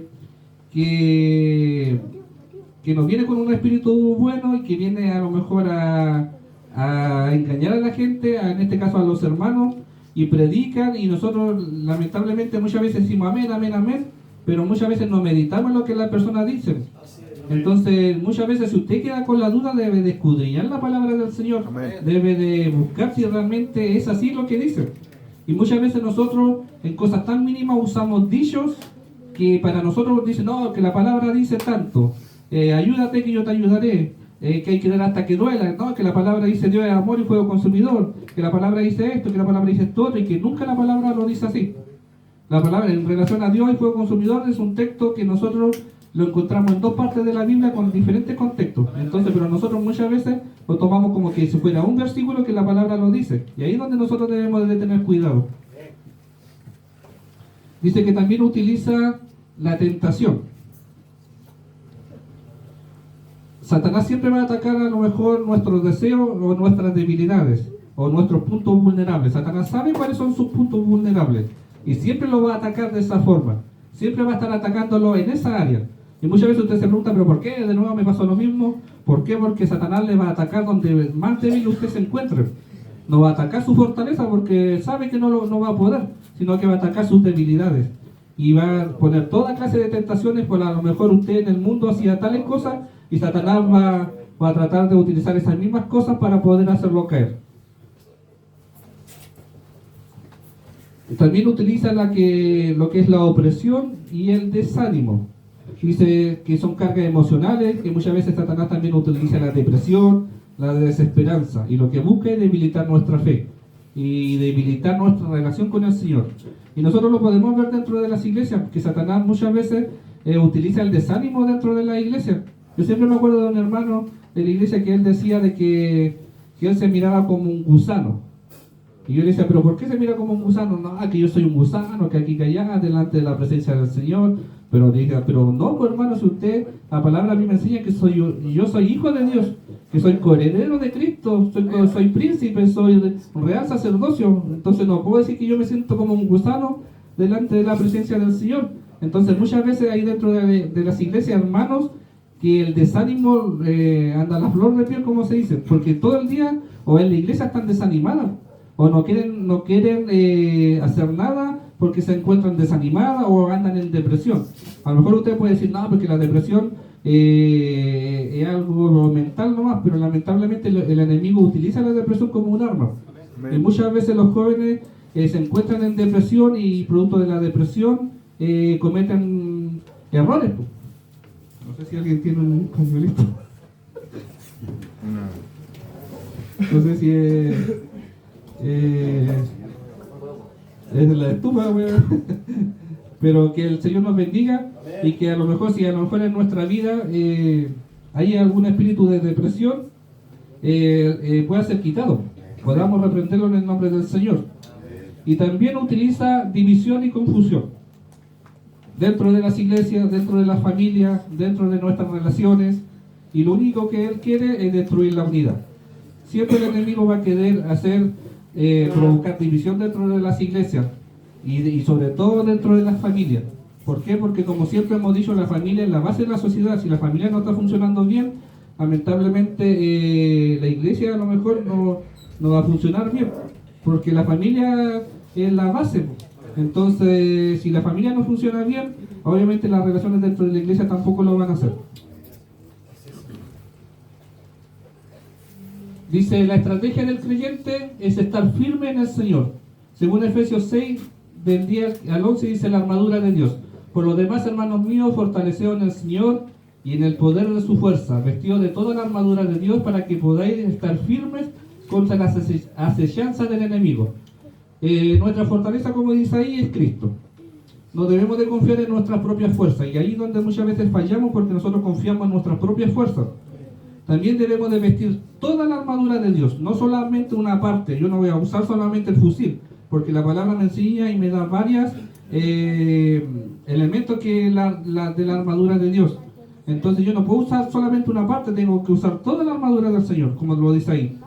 nos viene con un espíritu bueno y que viene a lo mejor a engañar a la gente, en este caso a los hermanos, y predican, y nosotros lamentablemente muchas veces decimos amén, amén, amén, pero muchas veces no meditamos en lo que la persona dice. Entonces muchas veces si usted queda con la duda debe de escudriñar la palabra del Señor. Amén. Debe de buscar si realmente es así lo que dice. Y muchas veces nosotros en cosas tan mínimas usamos dichos que para nosotros dicen, no, que la palabra dice tanto, ayúdate que yo te ayudaré, que hay que dar hasta que duela, no, que la palabra dice Dios es amor y fuego consumidor, que la palabra dice esto, que la palabra dice esto otro, y que nunca la palabra lo dice así. La palabra en relación a Dios y fuego consumidor es un texto que nosotros lo encontramos en dos partes de la Biblia con diferentes contextos. Entonces, pero nosotros muchas veces lo tomamos como que si fuera un versículo que la palabra lo dice, y ahí es donde nosotros debemos de tener cuidado. Dice que también utiliza la tentación. Satanás siempre va a atacar a lo mejor nuestros deseos o nuestras debilidades o nuestros puntos vulnerables. Satanás sabe cuáles son sus puntos vulnerables y siempre lo va a atacar de esa forma. Siempre va a estar atacándolo en esa área. Y muchas veces usted se pregunta, ¿pero por qué de nuevo me pasó lo mismo? ¿Por qué? Porque Satanás le va a atacar donde más débil usted se encuentre. No va a atacar su fortaleza porque sabe que no va a poder, sino que va a atacar sus debilidades. Y va a poner toda clase de tentaciones, pues a lo mejor usted en el mundo hacía tales cosas y Satanás va a tratar de utilizar esas mismas cosas para poder hacerlo caer. También utiliza lo que es la opresión y el desánimo. Dice que son cargas emocionales, que muchas veces Satanás también utiliza la depresión, la desesperanza, y lo que busca es debilitar nuestra fe y debilitar nuestra relación con el Señor. Y nosotros lo podemos ver dentro de las iglesias, que Satanás muchas veces utiliza el desánimo dentro de la iglesia. Yo siempre me acuerdo de un hermano de la iglesia que él decía de que él se miraba como un gusano. Y yo le decía, ¿pero por qué se mira como un gusano? No, que yo soy un gusano, que aquí, que allá, delante de la presencia del Señor. Pero diga, pero no, pues, hermano, si usted, la palabra a mí me enseña que yo soy hijo de Dios, que soy coheredero de Cristo, soy príncipe, soy real sacerdocio. Entonces no puedo decir que yo me siento como un gusano delante de la presencia del Señor. Entonces muchas veces hay dentro de las iglesias, hermanos, que el desánimo anda a la flor de piel, como se dice, porque todo el día o en la iglesia están desanimadas, o no quieren hacer nada porque se encuentran desanimadas o andan en depresión. A lo mejor usted puede decir, no, porque la depresión es algo mental nomás, pero lamentablemente el enemigo utiliza la depresión como un arma. Y muchas veces los jóvenes se encuentran en depresión y producto de la depresión cometen errores. No sé si alguien tiene un Es de la estufa, weón. Pero que el Señor nos bendiga y que a lo mejor, si a lo mejor en nuestra vida hay algún espíritu de depresión, pueda ser quitado. Podamos reprenderlo en el nombre del Señor. Y también utiliza división y confusión dentro de las iglesias, dentro de las familias, dentro de nuestras relaciones. Y lo único que él quiere es destruir la unidad. Siempre el enemigo va a querer provocar división dentro de las iglesias y sobre todo dentro de las familias. ¿Por qué? Porque como siempre hemos dicho, la familia es la base de la sociedad. Si la familia no está funcionando bien, lamentablemente la iglesia a lo mejor no va a funcionar bien, porque la familia es la base. Entonces, si la familia no funciona bien, obviamente las relaciones dentro de la iglesia tampoco lo van a hacer. Dice, la estrategia del creyente es estar firme en el Señor. Según Efesios 6, del 10 al 11, dice la armadura de Dios. Por lo demás, hermanos míos, fortaleceos en el Señor y en el poder de su fuerza, vestidos de toda la armadura de Dios para que podáis estar firmes contra las acechanzas del enemigo. Nuestra fortaleza, como dice ahí, es Cristo. No debemos de confiar en nuestras propias fuerzas, y ahí es donde muchas veces fallamos, porque nosotros confiamos en nuestras propias fuerzas. También debemos de vestir toda la armadura de Dios, no solamente una parte. Yo no voy a usar solamente el fusil, porque la palabra me enseña y me da varios elementos de la armadura de Dios. Entonces yo no puedo usar solamente una parte, tengo que usar toda la armadura del Señor, como lo dice ahí.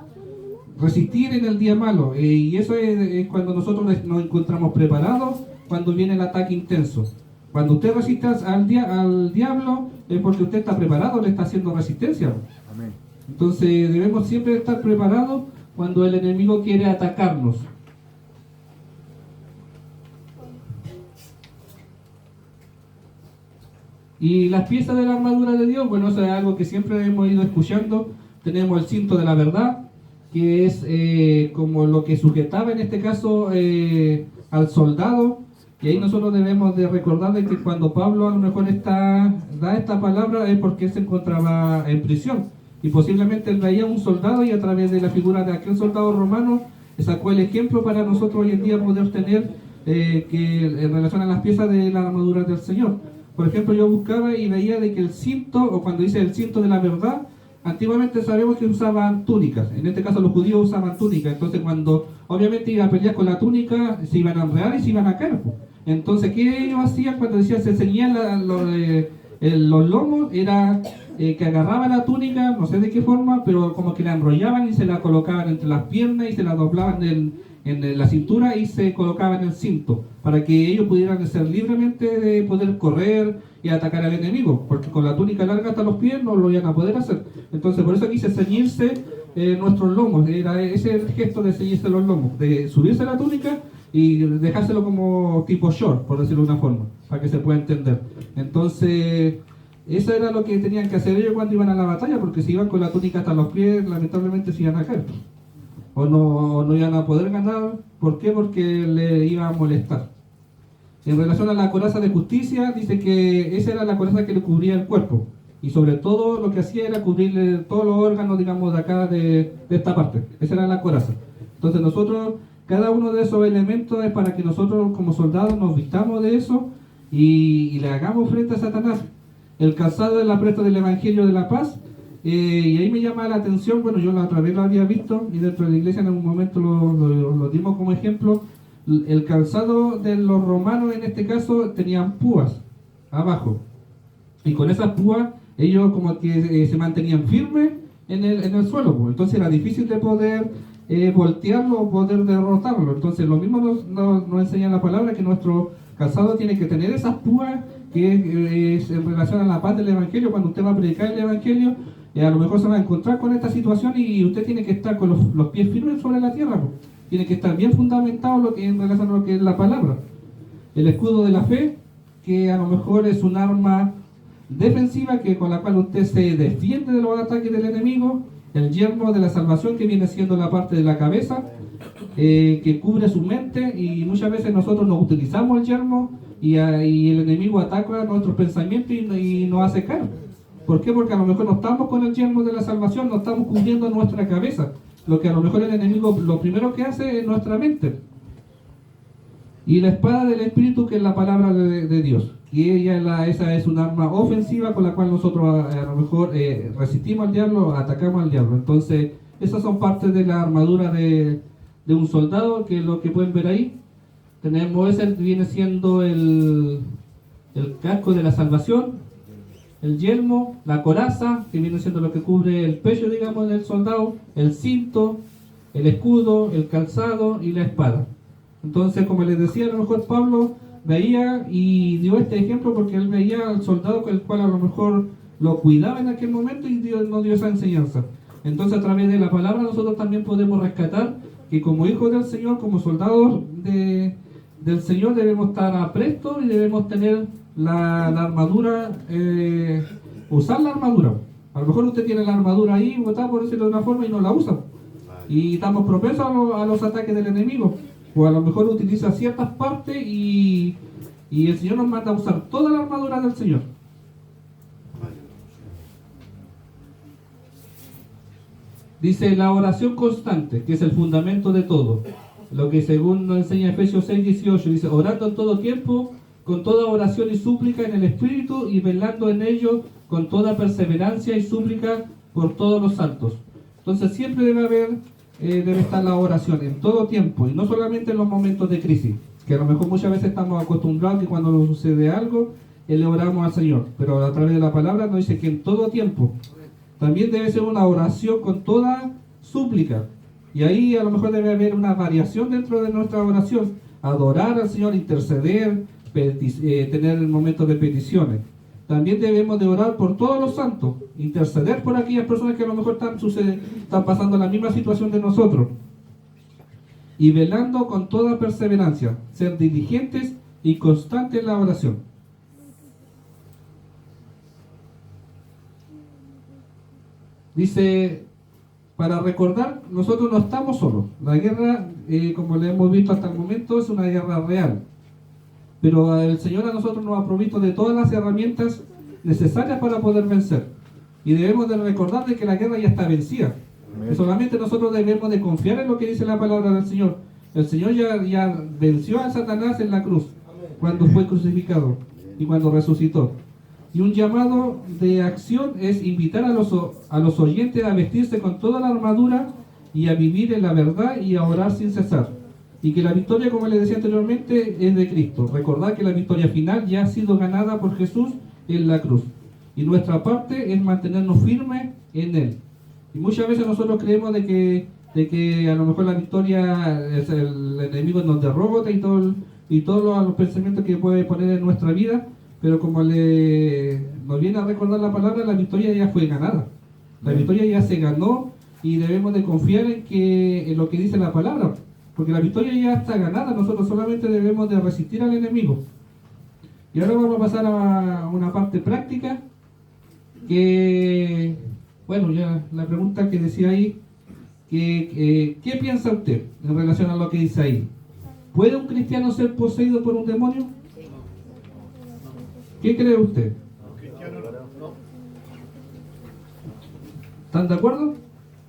Resistir en el día malo, y eso es cuando nosotros nos encontramos preparados, cuando viene el ataque intenso. Cuando usted resiste al diablo, es porque usted está preparado, le está haciendo resistencia. Amén. Entonces debemos siempre estar preparados cuando el enemigo quiere atacarnos. Y las piezas de la armadura de Dios, bueno, eso es algo que siempre hemos ido escuchando. Tenemos el cinto de la verdad, que es como lo que sujetaba en este caso al soldado. Y ahí nosotros debemos de recordar de que cuando Pablo a lo mejor da esta palabra es porque él se encontraba en prisión. Y posiblemente él veía un soldado y a través de la figura de aquel soldado romano sacó el ejemplo para nosotros hoy en día poder tener que en relación a las piezas de la armadura del Señor. Por ejemplo, yo buscaba y veía de que el cinto, o cuando dice el cinto de la verdad, antiguamente sabemos que usaban túnicas. En este caso los judíos usaban túnicas. Entonces cuando obviamente iban a pelear con la túnica, se iban a enredar y se iban a caer. Entonces, ¿qué ellos hacían cuando decían se ceñían los lomos? Era que agarraban la túnica, no sé de qué forma, pero como que la enrollaban y se la colocaban entre las piernas y se la doblaban en la cintura y se colocaban en el cinto, para que ellos pudieran ser libremente de poder correr y atacar al enemigo, porque con la túnica larga hasta los pies no lo iban a poder hacer. Entonces por eso quise ceñirse nuestros lomos, era ese el gesto de ceñirse los lomos, de subirse la túnica y dejárselo como tipo short, por decirlo de una forma, para que se pueda entender. Entonces eso era lo que tenían que hacer ellos cuando iban a la batalla, porque si iban con la túnica hasta los pies, lamentablemente se iban a caer. O no iban a poder ganar. ¿Por qué? Porque le iba a molestar. En relación a la coraza de justicia, dice que esa era la coraza que le cubría el cuerpo. Y sobre todo lo que hacía era cubrirle todos los órganos, digamos, de acá, de esta parte. Esa era la coraza. Entonces nosotros, cada uno de esos elementos es para que nosotros como soldados nos vistamos de eso y le hagamos frente a Satanás. El calzado es la presta del Evangelio de la Paz. Y ahí me llama la atención, bueno, yo la otra vez lo había visto y dentro de la iglesia en algún momento lo dimos como ejemplo. El calzado de los romanos en este caso tenían púas abajo, y con esas púas ellos como que se mantenían firmes en el suelo, pues. Entonces era difícil de poder voltearlo o poder derrotarlo. Entonces lo mismo nos enseña la palabra, que nuestro calzado tiene que tener esas púas, que es en relación a la paz del Evangelio. Cuando usted va a predicar el Evangelio, a lo mejor se va a encontrar con esta situación y usted tiene que estar con los pies firmes sobre la tierra, pues. Tiene que estar bien fundamentado en relación a lo que es la palabra. El escudo de la fe, que a lo mejor es un arma defensiva con la cual usted se defiende de los ataques del enemigo. El yelmo de la salvación, que viene siendo la parte de la cabeza, que cubre su mente, y muchas veces nosotros nos utilizamos el yelmo y el enemigo ataca nuestros pensamientos y nos hace caer. ¿Por qué? Porque a lo mejor no estamos con el yelmo de la salvación, no estamos cubriendo nuestra cabeza. lo que a lo mejor el enemigo lo primero que hace es nuestra mente. Y la espada del Espíritu, que es la palabra de Dios. Y esa es un arma ofensiva con la cual nosotros a lo mejor resistimos al diablo, atacamos al diablo. Entonces, esas son partes de la armadura de un soldado, que es lo que pueden ver ahí. Tenemos ese, viene siendo el casco de la salvación, el yelmo, la coraza, que viene siendo lo que cubre el pecho, digamos, del soldado, el cinto, el escudo, el calzado y la espada. Entonces, como les decía, a lo mejor Pablo veía y dio este ejemplo porque él veía al soldado con el cual a lo mejor lo cuidaba en aquel momento y Dios nos dio esa enseñanza. Entonces, a través de la palabra nosotros también podemos rescatar que como hijos del Señor, como soldados del Señor, debemos estar aprestos y debemos tener la armadura, usar la armadura. A lo mejor usted tiene la armadura ahí, botada, por decirlo de una forma, y no la usa. Y estamos propensos a los ataques del enemigo. O a lo mejor utiliza ciertas partes y el Señor nos manda a usar toda la armadura del Señor. Dice la oración constante, que es el fundamento de todo. Lo que según nos enseña Efesios 6:18, dice, orando en todo tiempo, con toda oración y súplica en el Espíritu, y velando en ello con toda perseverancia y súplica por todos los santos. Entonces siempre debe estar la oración en todo tiempo, y no solamente en los momentos de crisis, que a lo mejor muchas veces estamos acostumbrados que cuando nos sucede algo, le oramos al Señor, pero a través de la palabra nos dice que en todo tiempo. También debe ser una oración con toda súplica, y ahí a lo mejor debe haber una variación dentro de nuestra oración, adorar al Señor, interceder, tener momentos de peticiones. También debemos de orar por todos los santos, interceder por aquellas personas que a lo mejor están pasando la misma situación de nosotros. Y velando con toda perseverancia, ser diligentes y constantes en la oración. Dice, para recordar, nosotros no estamos solos. La guerra, como le hemos visto hasta el momento, es una guerra real. Pero el Señor a nosotros nos ha provisto de todas las herramientas necesarias para poder vencer. Y debemos de recordar de que la guerra ya está vencida. Y solamente nosotros debemos de confiar en lo que dice la palabra del Señor. El Señor ya venció a Satanás en la cruz, cuando fue crucificado y cuando resucitó. Y un llamado de acción es invitar a los oyentes a vestirse con toda la armadura y a vivir en la verdad y a orar sin cesar. Y que la victoria, como les decía anteriormente, es de Cristo. Recordar que la victoria final ya ha sido ganada por Jesús en la cruz. Y nuestra parte es mantenernos firmes en Él. Y muchas veces nosotros creemos de que a lo mejor la victoria, el enemigo nos derrota y todos los pensamientos que puede poner en nuestra vida. Pero como nos viene a recordar la palabra, la victoria ya fue ganada. La victoria ya se ganó y debemos de confiar en lo que dice la palabra. Porque la victoria ya está ganada, nosotros solamente debemos de resistir al enemigo. Y ahora vamos a pasar a una parte práctica, que, bueno, ya la pregunta que decía ahí, ¿qué piensa usted en relación a lo que dice ahí? ¿Puede un cristiano ser poseído por un demonio? ¿Qué cree usted? ¿Están de acuerdo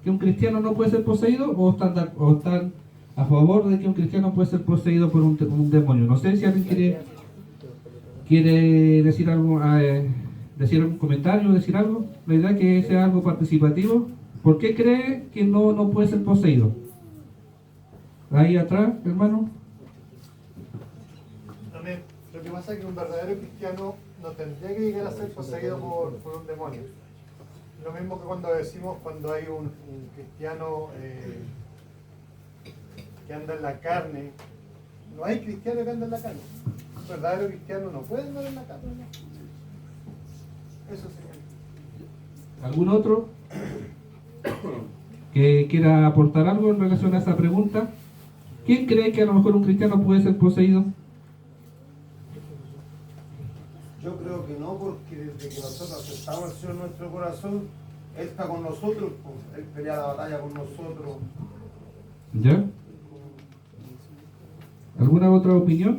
que un cristiano no puede ser poseído o están a favor de que un cristiano puede ser poseído por un demonio? No sé si alguien quiere decir algo, decir algún comentario, decir algo. La idea es que sea algo participativo. ¿Por qué cree que no puede ser poseído? Ahí atrás, hermano. Amén. Lo que pasa es que un verdadero cristiano no tendría que llegar a ser poseído por un demonio. Lo mismo que cuando decimos, cuando hay un cristiano que anda en la carne. No hay cristiano que anda en la carne. Un verdadero cristiano no puede andar en la carne. Eso sí. ¿Algún otro que quiera aportar algo en relación a esa pregunta? ¿Quién cree que a lo mejor un cristiano puede ser poseído? Yo creo que no, porque desde que nosotros aceptamos al Señor en nuestro corazón, Él está con nosotros, pues, Él pelea la batalla con nosotros. ¿Ya? ¿Alguna otra opinión?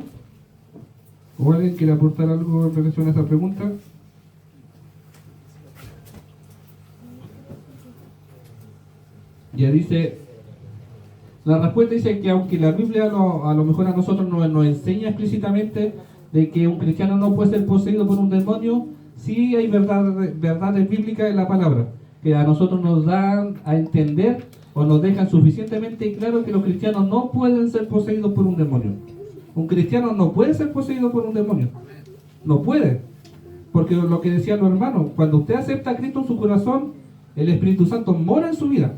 ¿O alguien quiere aportar algo en relación a esa pregunta? Ya dice, La respuesta dice que aunque la Biblia a lo mejor a nosotros nos enseña explícitamente de que un cristiano no puede ser poseído por un demonio, sí hay verdades bíblicas en la palabra, que a nosotros nos dan a entender o nos dejan suficientemente claro que los cristianos no pueden ser poseídos por un demonio. Un cristiano no puede ser poseído por un demonio. No puede. Porque lo que decían los hermanos, cuando usted acepta a Cristo en su corazón, el Espíritu Santo mora en su vida.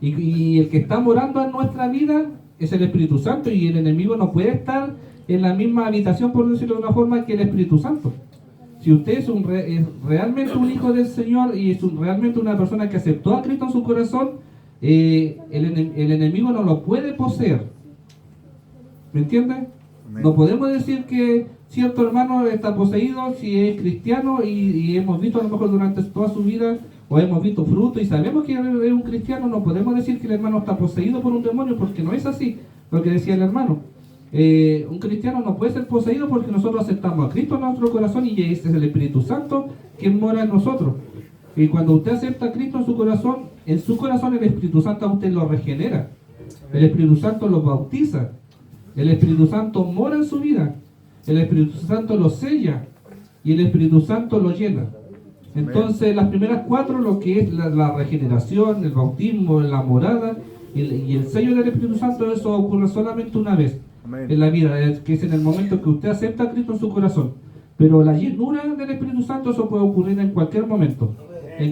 Y el que está morando en nuestra vida es el Espíritu Santo, y el enemigo no puede estar en la misma habitación, por decirlo de una forma, que el Espíritu Santo. Si usted es realmente un hijo del Señor y es realmente una persona que aceptó a Cristo en su corazón, el enemigo no lo puede poseer. ¿Me entiende? No podemos decir que cierto hermano está poseído si es cristiano y hemos visto a lo mejor durante toda su vida, o hemos visto fruto y sabemos que es un cristiano. No podemos decir que el hermano está poseído por un demonio, porque no es así lo que decía el hermano. Un cristiano no puede ser poseído porque nosotros aceptamos a Cristo en nuestro corazón, y ese es el Espíritu Santo que mora en nosotros. Y cuando usted acepta a Cristo en su corazón el Espíritu Santo a usted lo regenera, el Espíritu Santo lo bautiza, el Espíritu Santo mora en su vida, el Espíritu Santo lo sella y el Espíritu Santo lo llena. Entonces las primeras 4, lo que es la regeneración, el bautismo, la morada y el sello del Espíritu Santo, eso ocurre solamente una vez en la vida, que es en el momento que usted acepta a Cristo en su corazón. Pero la llenura del Espíritu Santo, eso puede ocurrir en cualquier momento, en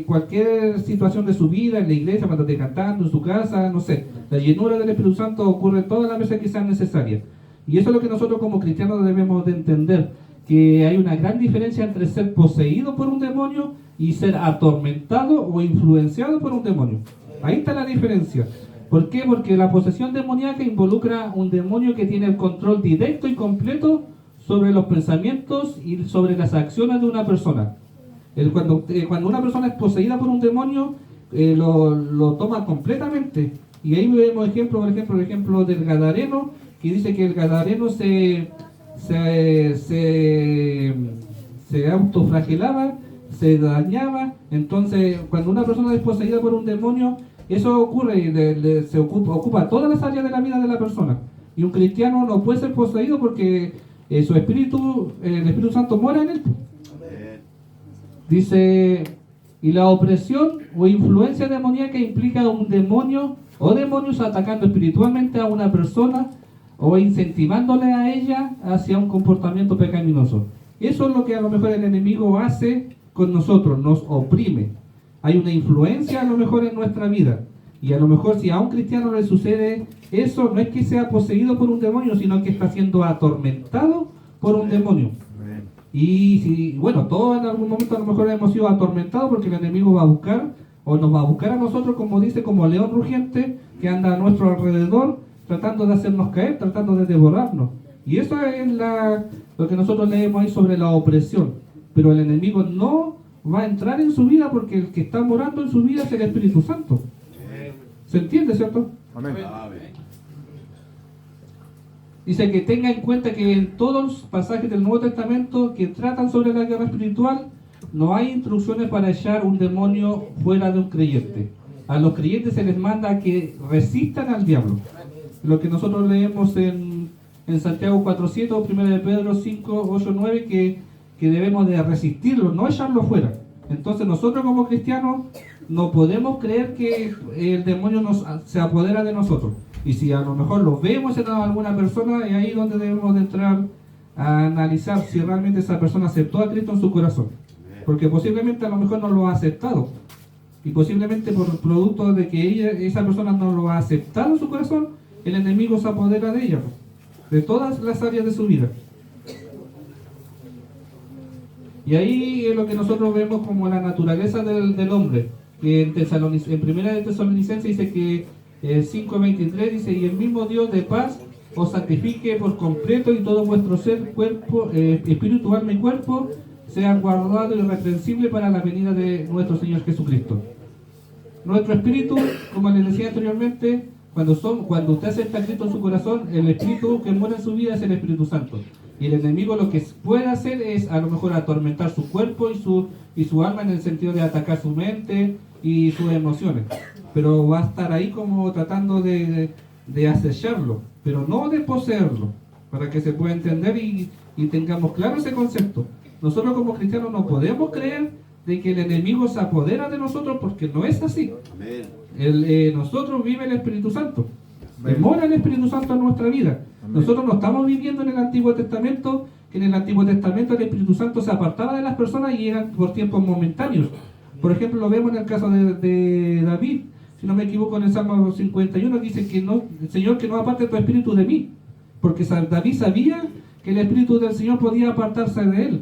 cualquier situación de su vida, en la iglesia, cuando esté cantando, en su casa, no sé. La llenura del Espíritu Santo ocurre todas las veces que sean necesarias. Y eso es lo que nosotros como cristianos debemos de entender, que hay una gran diferencia entre ser poseído por un demonio y ser atormentado o influenciado por un demonio. Ahí está la diferencia. ¿Por qué? Porque la posesión demoníaca involucra un demonio que tiene el control directo y completo sobre los pensamientos y sobre las acciones de una persona. Cuando una persona es poseída por un demonio, lo toma completamente. Y ahí vemos el ejemplo del Gadareno, que dice que el Gadareno se autoflagelaba, se dañaba. Entonces, cuando una persona es poseída por un demonio, eso ocurre y ocupa todas las áreas de la vida de la persona. Y un cristiano no puede ser poseído porque el Espíritu Santo mora en él. Dice, y la opresión o influencia demoníaca implica un demonio o demonios atacando espiritualmente a una persona o incentivándole a ella hacia un comportamiento pecaminoso. Eso es lo que a lo mejor el enemigo hace con nosotros, nos oprime. Hay una influencia a lo mejor en nuestra vida, y a lo mejor si a un cristiano le sucede eso, no es que sea poseído por un demonio, sino que está siendo atormentado por un demonio. Y bueno, todos en algún momento a lo mejor hemos sido atormentados porque el enemigo va a buscar, o nos va a buscar a nosotros, como dice, como león rugiente que anda a nuestro alrededor tratando de hacernos caer, tratando de devorarnos. Y eso es lo que nosotros leemos ahí sobre la opresión. Pero el enemigo no va a entrar en su vida, porque el que está morando en su vida es el Espíritu Santo. ¿Se entiende, cierto? Amén. Dice que tenga en cuenta que en todos los pasajes del Nuevo Testamento que tratan sobre la guerra espiritual, no hay instrucciones para echar un demonio fuera de un creyente. A los creyentes se les manda que resistan al diablo. Lo que nosotros leemos en Santiago 4:7 o 1 de Pedro 5:8-9, que debemos de resistirlo, no echarlo fuera. Entonces nosotros como cristianos no podemos creer que el demonio se apodera de nosotros. Y si a lo mejor lo vemos en alguna persona, es ahí donde debemos de entrar a analizar si realmente esa persona aceptó a Cristo en su corazón. Porque posiblemente a lo mejor no lo ha aceptado. Y posiblemente por producto de que esa persona no lo ha aceptado en su corazón, el enemigo se apodera de ella, de todas las áreas de su vida. Y ahí es lo que nosotros vemos como la naturaleza del hombre. Que en Primera de Tesalonicenses dice que 5:23 dice, y el mismo Dios de paz os santifique por completo, y todo vuestro ser, cuerpo, espíritu, alma y cuerpo sean guardados irreprensible para la venida de nuestro Señor Jesucristo. Nuestro espíritu, como les decía anteriormente, cuando usted acepta a Cristo en su corazón, el espíritu que muere en su vida es el Espíritu Santo. Y el enemigo lo que puede hacer es a lo mejor atormentar su cuerpo y su alma, en el sentido de atacar su mente y sus emociones. pero va a estar ahí como tratando de acecharlo, pero no de poseerlo, para que se pueda entender y tengamos claro ese concepto. Nosotros como cristianos no podemos creer de que el enemigo se apodera de nosotros, porque no es así. Nosotros vive el Espíritu Santo. Mora el Espíritu Santo en nuestra vida. Nosotros no estamos viviendo en el Antiguo Testamento, que en el Antiguo Testamento el Espíritu Santo se apartaba de las personas y eran por tiempos momentáneos. Por ejemplo, lo vemos en el caso de David. Si no me equivoco, en el Salmo 51 dice que no, el Señor, que no aparte tu espíritu de mí. Porque David sabía que el Espíritu del Señor podía apartarse de él.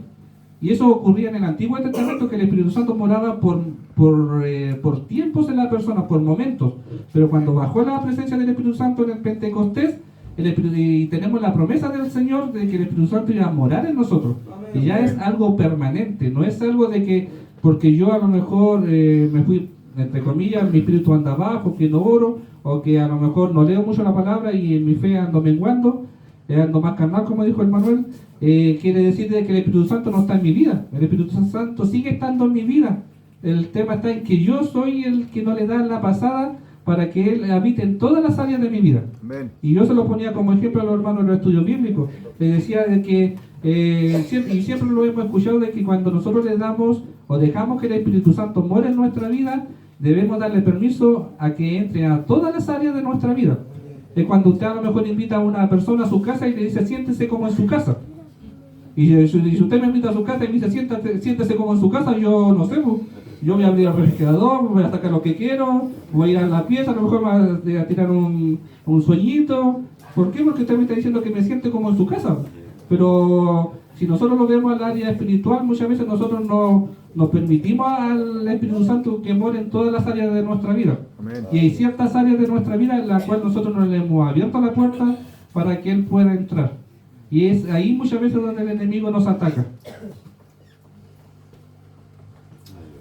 Y eso ocurría en el Antiguo Testamento, que el Espíritu Santo moraba por tiempos en la persona, por momentos. Pero cuando bajó la presencia del Espíritu Santo en el Pentecostés, y tenemos la promesa del Señor de que el Espíritu Santo iba a morar en nosotros. Y ya es algo permanente, no es algo de que, porque yo a lo mejor me fui, entre comillas, mi espíritu anda abajo, que no oro, o que a lo mejor no leo mucho la palabra y en mi fe ando menguando, ando más carnal, como dijo el Manuel. Quiere decir de que el Espíritu Santo no está en mi vida. El Espíritu Santo sigue estando en mi vida. El tema está en que yo soy el que no le da la pasada para que Él habite en todas las áreas de mi vida. Amén. Y yo se lo ponía como ejemplo a los hermanos en los estudios bíblicos. Le decía de que, y siempre lo hemos escuchado, de que cuando nosotros le damos o dejamos que el Espíritu Santo more en nuestra vida, debemos darle permiso a que entre a todas las áreas de nuestra vida. Es cuando usted a lo mejor invita a una persona a su casa y le dice, siéntese como en su casa. Y si usted me invita a su casa y me dice, siéntese como en su casa, yo no sé, yo voy a abrir el refrigerador, voy a sacar lo que quiero, voy a ir a la pieza, a lo mejor voy a tirar un sueñito. ¿Por qué? Porque usted me está diciendo que me siente como en su casa. Pero si nosotros lo vemos al área espiritual, muchas veces nosotros nos permitimos al Espíritu Santo que more en todas las áreas de nuestra vida. Amén. Y hay ciertas áreas de nuestra vida en las cuales nosotros no le hemos abierto la puerta para que Él pueda entrar. Y es ahí muchas veces donde el enemigo nos ataca.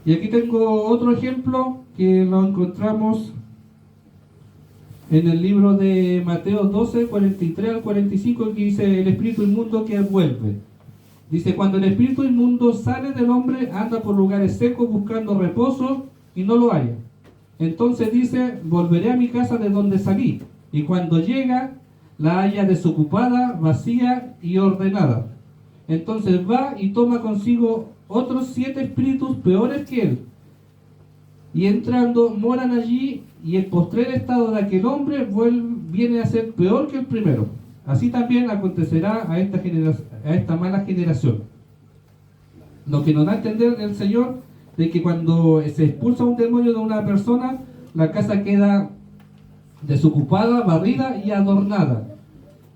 Y aquí tengo otro ejemplo que lo encontramos en el libro de Mateo 12, 43 al 45, que dice: el espíritu inmundo que vuelve. Dice: cuando el espíritu inmundo sale del hombre, anda por lugares secos buscando reposo y no lo halla. Entonces dice: volveré a mi casa de donde salí. Y cuando llega, la halla desocupada, vacía y ordenada. Entonces va y toma consigo otros 7 espíritus peores que él. Y entrando, moran allí, y el postrer estado de aquel hombre viene a ser peor que el primero. Así también acontecerá a esta mala generación. Lo que nos da a entender el Señor de que cuando se expulsa un demonio de una persona, la casa queda desocupada, barrida y adornada.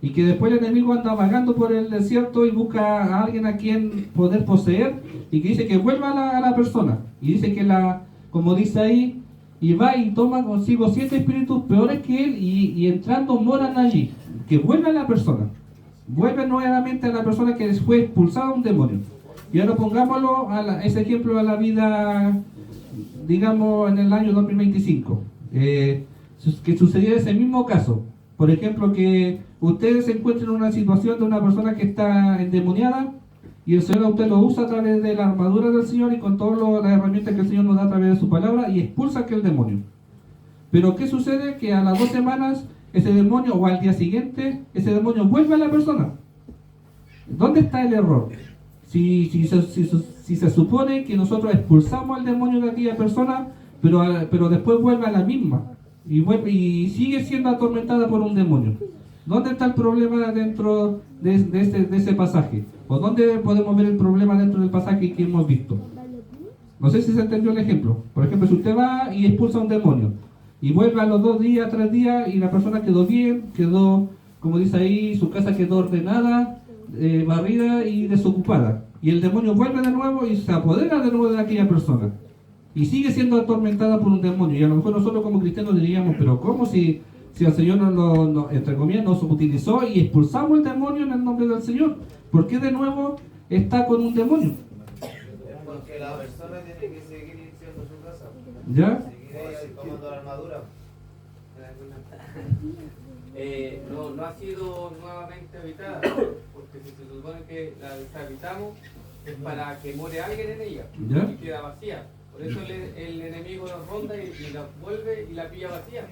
Y que después el enemigo anda vagando por el desierto y busca a alguien a quien poder poseer, y que dice que vuelva a la persona. Y dice que como dice ahí, y va y toma consigo 7 espíritus peores que él, y entrando moran allí. Que vuelva a la persona. Vuelve nuevamente a la persona que fue expulsada a un demonio. Y ahora pongámoslo ese ejemplo a la vida, digamos, en el año 2025. Que sucediera ese mismo caso. Por ejemplo, que ustedes se encuentren en una situación de una persona que está endemoniada, y el Señor a usted lo usa a través de la armadura del Señor y con todas las herramientas que el Señor nos da a través de su palabra, y expulsa a aquel demonio. Pero ¿qué sucede? Que a las 2 semanas ese demonio, o al día siguiente, ese demonio vuelve a la persona. ¿Dónde está el error? Si se supone que nosotros expulsamos al demonio de aquella persona, pero después vuelve a la misma, y sigue siendo atormentada por un demonio. ¿Dónde está el problema dentro de ese pasaje? ¿O dónde podemos ver el problema dentro del pasaje que hemos visto? No sé si se entendió el ejemplo. Por ejemplo, si usted va y expulsa a un demonio, y vuelve a los 2 días, 3 días, y la persona quedó bien, quedó, como dice ahí, su casa quedó ordenada, barrida y desocupada. Y el demonio vuelve de nuevo y se apodera de nuevo de aquella persona. Y sigue siendo atormentada por un demonio. Y a lo mejor nosotros como cristianos diríamos, pero ¿cómo si el Señor entre comillas, nos utilizó y expulsamos el demonio en el nombre del Señor? ¿Por qué de nuevo está con un demonio? Porque la persona tiene que seguir siendo su casa. ¿Ya? Seguir ahí tomando la armadura. No ha sido nuevamente habitada, porque si se supone que la deshabitamos es para que muere alguien en ella, ¿Ya? y queda vacía. Por eso el enemigo nos ronda y la vuelve y la pilla vacía.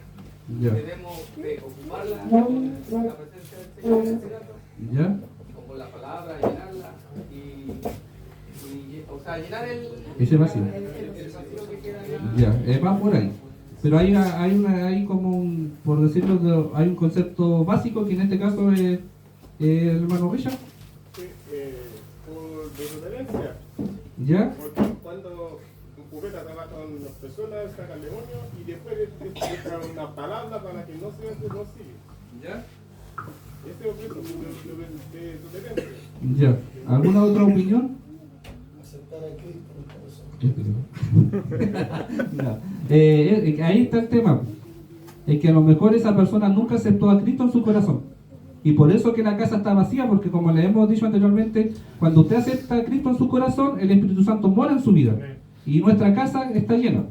Ya. Debemos de ocuparla con la presencia del Señor en este caso, ¿Ya? con la palabra, llenarla o sea, llenar Ese vacío. el vacío que queda en Ya, va por ahí. Pero hay como un, por decirlo, hay un concepto básico que en este caso es el hermano Richard. Sí, por desobediencia. ¿Ya? Porque cuando un profeta estaba con las personas, saca el demonio y después deja una palabra para que no no sigue. ¿Ya? Ese es objeto de desobediencia. Ya. ¿Alguna otra opinión? Aceptar aquí por eso. Ya. Ahí está el tema. Es que a lo mejor esa persona nunca aceptó a Cristo en su corazón. Y por eso que la casa está vacía, porque como le hemos dicho anteriormente, cuando usted acepta a Cristo en su corazón, el Espíritu Santo mora en su vida. Y nuestra casa está llena,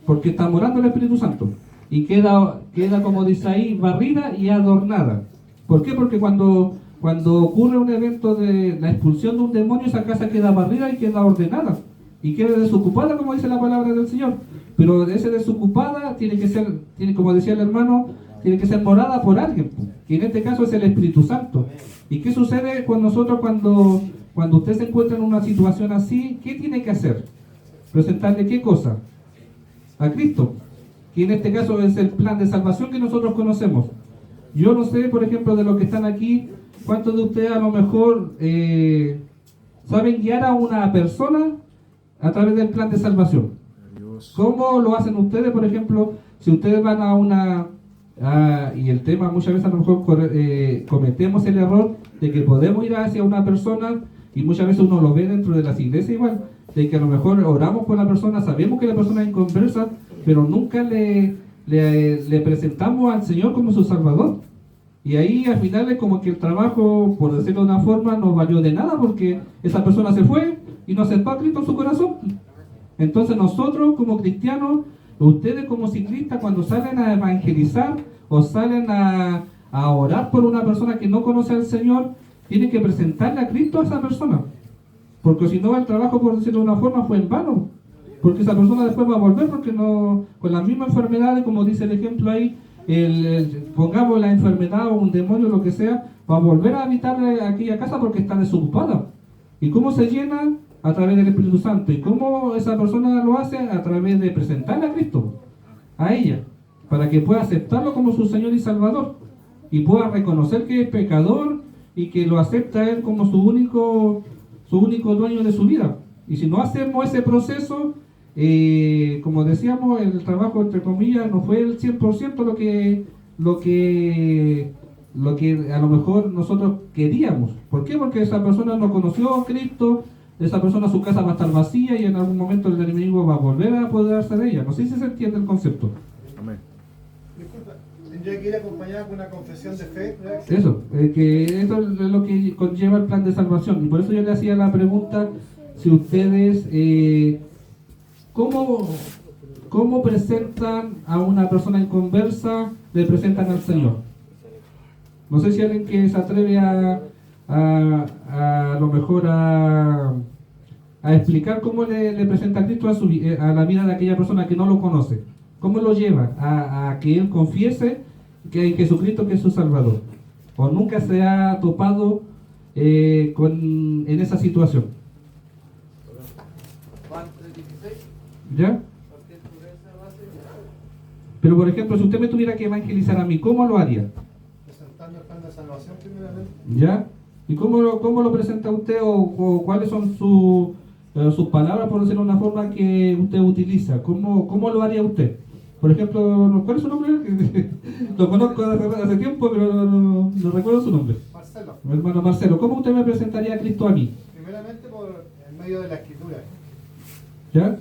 porque está morando el Espíritu Santo. Y queda como dice ahí, barrida y adornada. ¿Por qué? Porque cuando ocurre un evento de la expulsión de un demonio, esa casa queda barrida y queda ordenada. Y queda desocupada, como dice la palabra del Señor. Pero esa desocupada tiene que ser, como decía el hermano, tiene que ser morada por alguien, que en este caso es el Espíritu Santo. ¿Y qué sucede con nosotros cuando usted se encuentra en una situación así? ¿Qué tiene que hacer? ¿Presentarle qué cosa? A Cristo, que en este caso es el plan de salvación que nosotros conocemos. Yo no sé, por ejemplo, de los que están aquí, ¿cuántos de ustedes a lo mejor saben guiar a una persona a través del plan de salvación? ¿Cómo lo hacen ustedes, por ejemplo, si ustedes van a una... y el tema muchas veces a lo mejor cometemos el error de que podemos ir hacia una persona y muchas veces uno lo ve dentro de las iglesias igual, de que a lo mejor oramos por la persona, sabemos que la persona es inconversa, pero nunca le presentamos al Señor como su Salvador. Y ahí al final es como que el trabajo, por decirlo de una forma, no valió de nada porque esa persona se fue y no aceptó a Cristo en su corazón. Entonces nosotros como cristianos, ustedes como ciclistas, cuando salen a evangelizar o salen a orar por una persona que no conoce al Señor, tienen que presentarle a Cristo a esa persona. Porque si no, el trabajo, por decirlo de una forma, fue en vano. Porque esa persona después va a volver porque no, con las mismas enfermedades, como dice el ejemplo ahí, pongamos la enfermedad o un demonio, lo que sea, va a volver a habitar aquella casa porque está desocupada. ¿Y cómo se llena? A través del Espíritu Santo. ¿Y cómo esa persona lo hace? A través de presentarle a Cristo, a ella, para que pueda aceptarlo como su Señor y Salvador, y pueda reconocer que es pecador y que lo acepta a Él como su único dueño de su vida. Y si no hacemos ese proceso, como decíamos, el trabajo, entre comillas, no fue el 100% lo que a lo mejor nosotros queríamos. ¿Por qué? Porque esa persona no conoció a Cristo, esa persona, su casa va a estar vacía y en algún momento el enemigo va a volver a apoderarse de ella. No sé si se entiende el concepto. Amén. Disculpa, tendría que ir acompañada con una confesión de fe. Eso, que esto es lo que conlleva el plan de salvación. Y por eso yo le hacía la pregunta, si ustedes, ¿cómo presentan a una persona inconversa, le presentan al Señor? No sé si alguien que se atreve a lo mejor a explicar cómo le presenta a Cristo a la vida de aquella persona que no lo conoce. ¿Cómo lo lleva a que él confiese que Jesucristo que es su Salvador? ¿O nunca se ha topado en esa situación? Juan 3:16. ¿Ya? Pero por ejemplo, si usted me tuviera que evangelizar a mí, ¿cómo lo haría? Presentando el plan de salvación primeramente. ¿Ya? ¿Y cómo lo presenta usted o cuáles son sus palabras, por decirlo de una forma, que usted utiliza? ¿Cómo lo haría usted? Por ejemplo, ¿cuál es su nombre? Lo conozco hace tiempo, pero no recuerdo su nombre. Marcelo, Mi hermano Marcelo, ¿cómo usted me presentaría a Cristo a mí? primeramente por el medio de la escritura. ¿Ya?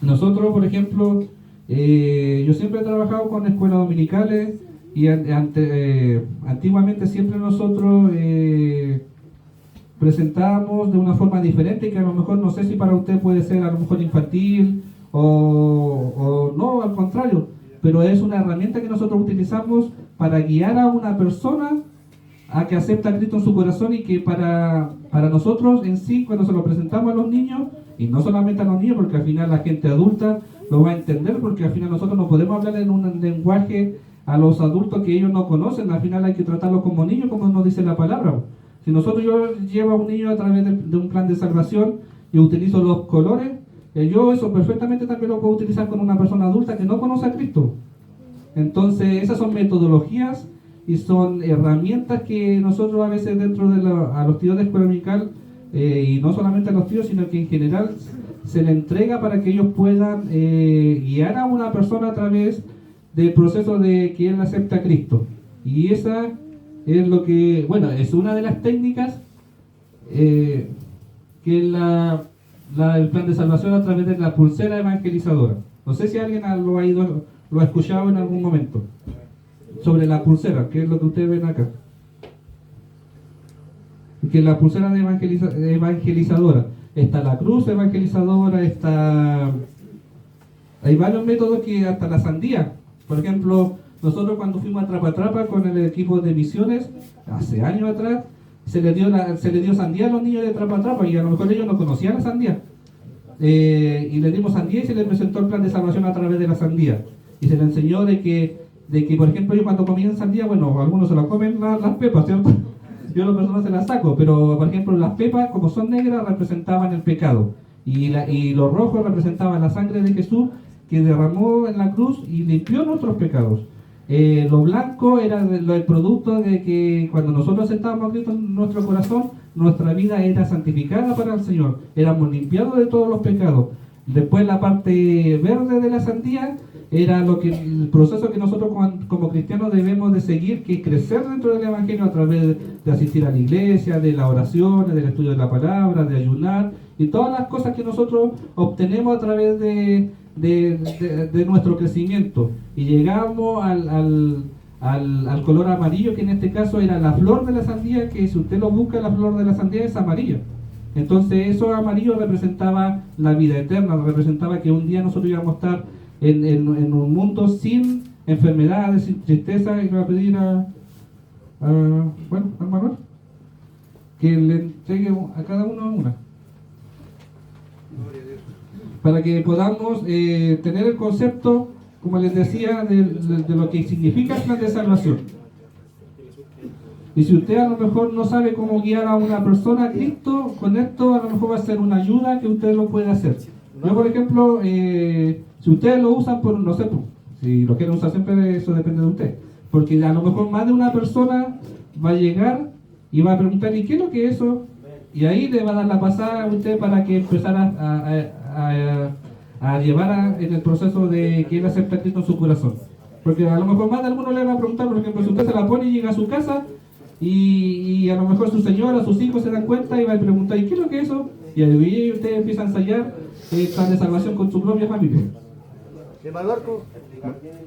Nosotros, por ejemplo, yo siempre he trabajado con escuelas dominicales y antiguamente siempre nosotros presentábamos de una forma diferente, que a lo mejor no sé si para usted puede ser a lo mejor infantil o no, al contrario, pero es una herramienta que nosotros utilizamos para guiar a una persona a que acepta a Cristo en su corazón y que para nosotros en sí, cuando se lo presentamos a los niños, Y no solamente a los niños, porque al final la gente adulta lo va a entender, porque al final nosotros no podemos hablar en un lenguaje a los adultos que ellos no conocen. Al final hay que tratarlos como niños, como nos dice la palabra. Si yo llevo a un niño a través de un plan de salvación y utilizo los colores, yo eso perfectamente también lo puedo utilizar con una persona adulta que no conoce a Cristo. Entonces esas son metodologías y son herramientas que nosotros a veces dentro de a los tíos de escuela dominical, y no solamente a los tíos, sino que en general se le entrega para que ellos puedan guiar a una persona a través del proceso de que él acepta a Cristo. Y esa es lo que, bueno, es una de las técnicas que es el plan de salvación a través de la pulsera evangelizadora. No sé si alguien lo ha escuchado en algún momento sobre la pulsera, que es lo que ustedes ven acá. Que la pulsera de evangelizadora, está la cruz evangelizadora, hay varios métodos, que hasta la sandía. Por ejemplo, nosotros cuando fuimos a Trapa con el equipo de misiones hace años atrás, se le dio sandía a los niños de Trapa y a lo mejor ellos no conocían la sandía, y le dimos sandía y se les presentó el plan de salvación a través de la sandía, y se les enseñó de que por ejemplo ellos cuando comían sandía, bueno, algunos se la comen las pepas, ¿cierto? Yo a las personas se las saco, pero por ejemplo las pepas, como son negras, representaban el pecado, y los rojos representaban la sangre de Jesús que derramó en la cruz y limpió nuestros pecados. Lo blanco era el producto de que cuando nosotros aceptábamos a Cristo en nuestro corazón, nuestra vida era santificada para el Señor, éramos limpiados de todos los pecados. Después la parte verde de la sandía era el proceso que nosotros como cristianos debemos de seguir, que es crecer dentro del Evangelio a través de asistir a la iglesia, de la oración, del estudio de la palabra, de ayunar, y todas las cosas que nosotros obtenemos a través de nuestro crecimiento. Y llegamos al color amarillo, que en este caso era la flor de la sandía, que si usted lo busca, la flor de la sandía es amarilla. Entonces eso amarillo representaba la vida eterna, representaba que un día nosotros íbamos a estar en un mundo sin enfermedades, sin tristeza. Y le voy a pedir al Manuel que le entregue a cada uno una, para que podamos tener el concepto, como les decía, de lo que significa el plan de salvación. Y si usted a lo mejor no sabe cómo guiar a una persona a Cristo, con esto a lo mejor va a ser una ayuda que usted lo puede hacer. Yo, por ejemplo, si ustedes lo usan por, no sé, si lo quieren usar siempre, eso depende de usted. Porque a lo mejor más de una persona va a llegar y va a preguntar, ¿y qué es lo que es eso? Y ahí le va a dar la pasada a usted para que empezara a llevar en el proceso de que él acepte a Cristo en su corazón. Porque a lo mejor más de alguno le va a preguntar, por ejemplo, si usted se la pone y llega a su casa y a lo mejor su señora, sus hijos se dan cuenta y va a preguntar, ¿y qué es lo que es eso? Y ahí usted empieza a ensayar el plan de salvación con su propia familia. Hermano Marco,